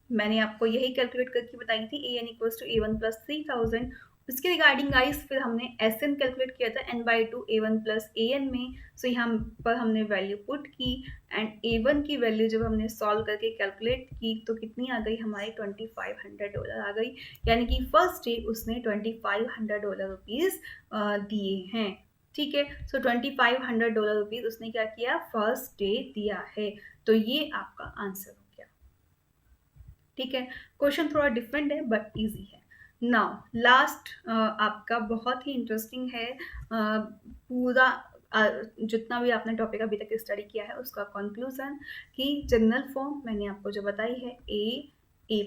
मैंने आपको यही कैलकुलेट करके बताई थी, a N equals to A one plus 3000। उसके रिगार्डिंग गाइस फिर हमने एस एन कैलकुलेट किया था n by two A one plus A n में। सो यहाँ पर हमने वैल्यू पुट की एंड ए वन की वैल्यू जब हमने सॉल्व करके कैलकुलेट की तो कितनी आ गई हमारी, $2,500 आ गई, यानी कि फर्स्ट डे उसने $2,500 रुपीज़ दिए हैं, ठीक है। सो $2,500 रुपीज़ उसने क्या किया, फर्स्ट डे दिया है। तो ये आपका आंसर हो गया, ठीक है। क्वेश्चन थोड़ा डिफरेंट है बट इजी है। नाउ लास्ट आपका बहुत ही इंटरेस्टिंग है, पूरा जितना भी आपने टॉपिक अभी तक स्टडी किया है उसका कंक्लूजन, कि जनरल फॉर्म मैंने आपको जो बताई है, a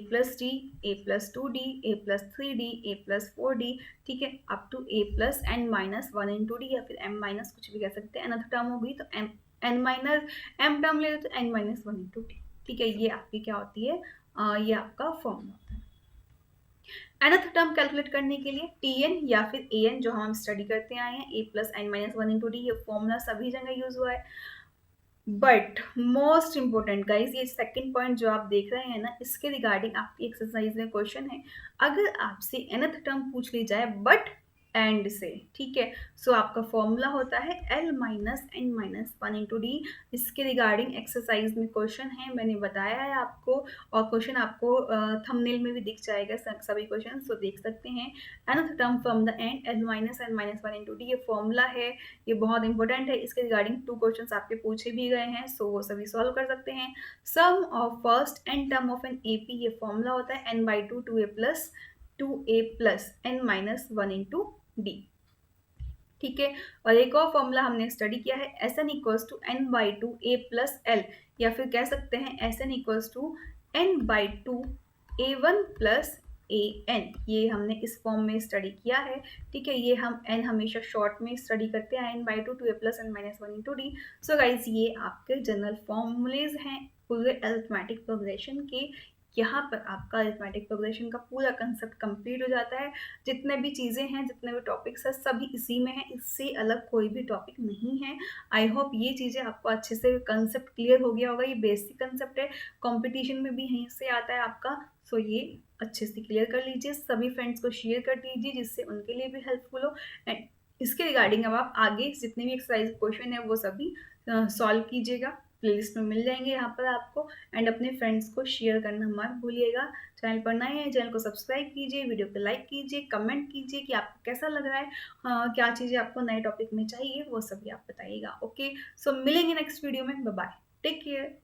plus d, a plus two d, a plus three d, a plus four d, ठीक है, up to A plus N minus one into d, या फिर एम माइनस कुछ भी कह सकते हैं। अनदर टर्म होगी तो एन माइनस एम टर्म ले तो n minus one into D, ठीक है। ये आपकी क्या होती है, ये आपका फॉर्मूला होता है। nth टर्म कैलकुलेट करने के लिए टी एन या फिर ए एन जो हम स्टडी करते आए हैं, a plus N minus one into d, ये फॉर्मूला सभी जगह यूज हुआ है। बट मोस्ट इंपॉर्टेंट गाइज, ये सेकंड पॉइंट जो आप देख रहे हैं ना, इसके रिगार्डिंग आपकी एक्सरसाइज में क्वेश्चन है। अगर आपसे nth टर्म पूछ ली जाए बट एंड से, ठीक है। सो आपका फॉर्मूला होता है L minus n minus one into d. इसके रिगार्डिंग एक्सरसाइज में क्वेश्चन है, मैंने बताया है आपको, और क्वेश्चन आपको थंबनेल में भी दिख जाएगा सभी क्वेश्चन, सो देख सकते हैं। nth term from the end L minus n minus one into d, ये फॉर्मूला है, ये बहुत इंपॉर्टेंट है। इसके रिगार्डिंग 2 क्वेश्चंस आपके पूछे भी गए हैं, सो वो सभी सॉल्व कर सकते हैं। Sum of first n term of an AP, ये फॉर्मूला होता है n/2 2a plus n minus one into D, ठीक है। और एक और फॉर्मूला हमने स्टडी किया है, Sn equals to n/2 a plus l, या फिर कह सकते हैं Sn equals to n/2 a1 plus an, ये हमने इस फॉर्म में स्टडी किया है, ठीक है। ये हम n हमेशा शॉर्ट में स्टडी करते हैं, n/2 2a plus n minus one into d. So guys ये आपके जनरल फॉर्मूलेज हैं पूरे अरिथमेटिक प्रोग्रेशन के। यहाँ पर आपका अरिथमेटिक प्रोग्रेशन का पूरा कंसेप्ट कंप्लीट हो जाता है। जितने भी चीज़ें हैं, जितने भी टॉपिक्स हैं, सभी इसी में है, इससे अलग कोई भी टॉपिक नहीं है। आई होप ये चीज़ें आपको अच्छे से कंसेप्ट क्लियर हो गया होगा। ये बेसिक कंसेप्ट है, कंपटीशन में भी यहीं से आता है आपका, सो ये अच्छे से क्लियर कर लीजिए। सभी फ्रेंड्स को शेयर कर दीजिए जिससे उनके लिए भी हेल्पफुल हो। एंड इसके रिगार्डिंग अब आप आगे जितने भी एक्सरसाइज क्वेश्चन है वो सभी सॉल्व कीजिएगा, प्लेलिस्ट में मिल जाएंगे यहाँ पर आपको। एंड अपने फ्रेंड्स को शेयर करना मत भूलिएगा। चैनल पर नए हैं, चैनल को सब्सक्राइब कीजिए, वीडियो को लाइक कीजिए, कमेंट कीजिए कि आपको कैसा लग रहा है, क्या चीज़ें आपको नए टॉपिक में चाहिए, वो सभी आप बताइएगा। ओके, सो मिलेंगे नेक्स्ट वीडियो में। Bye bye, take care.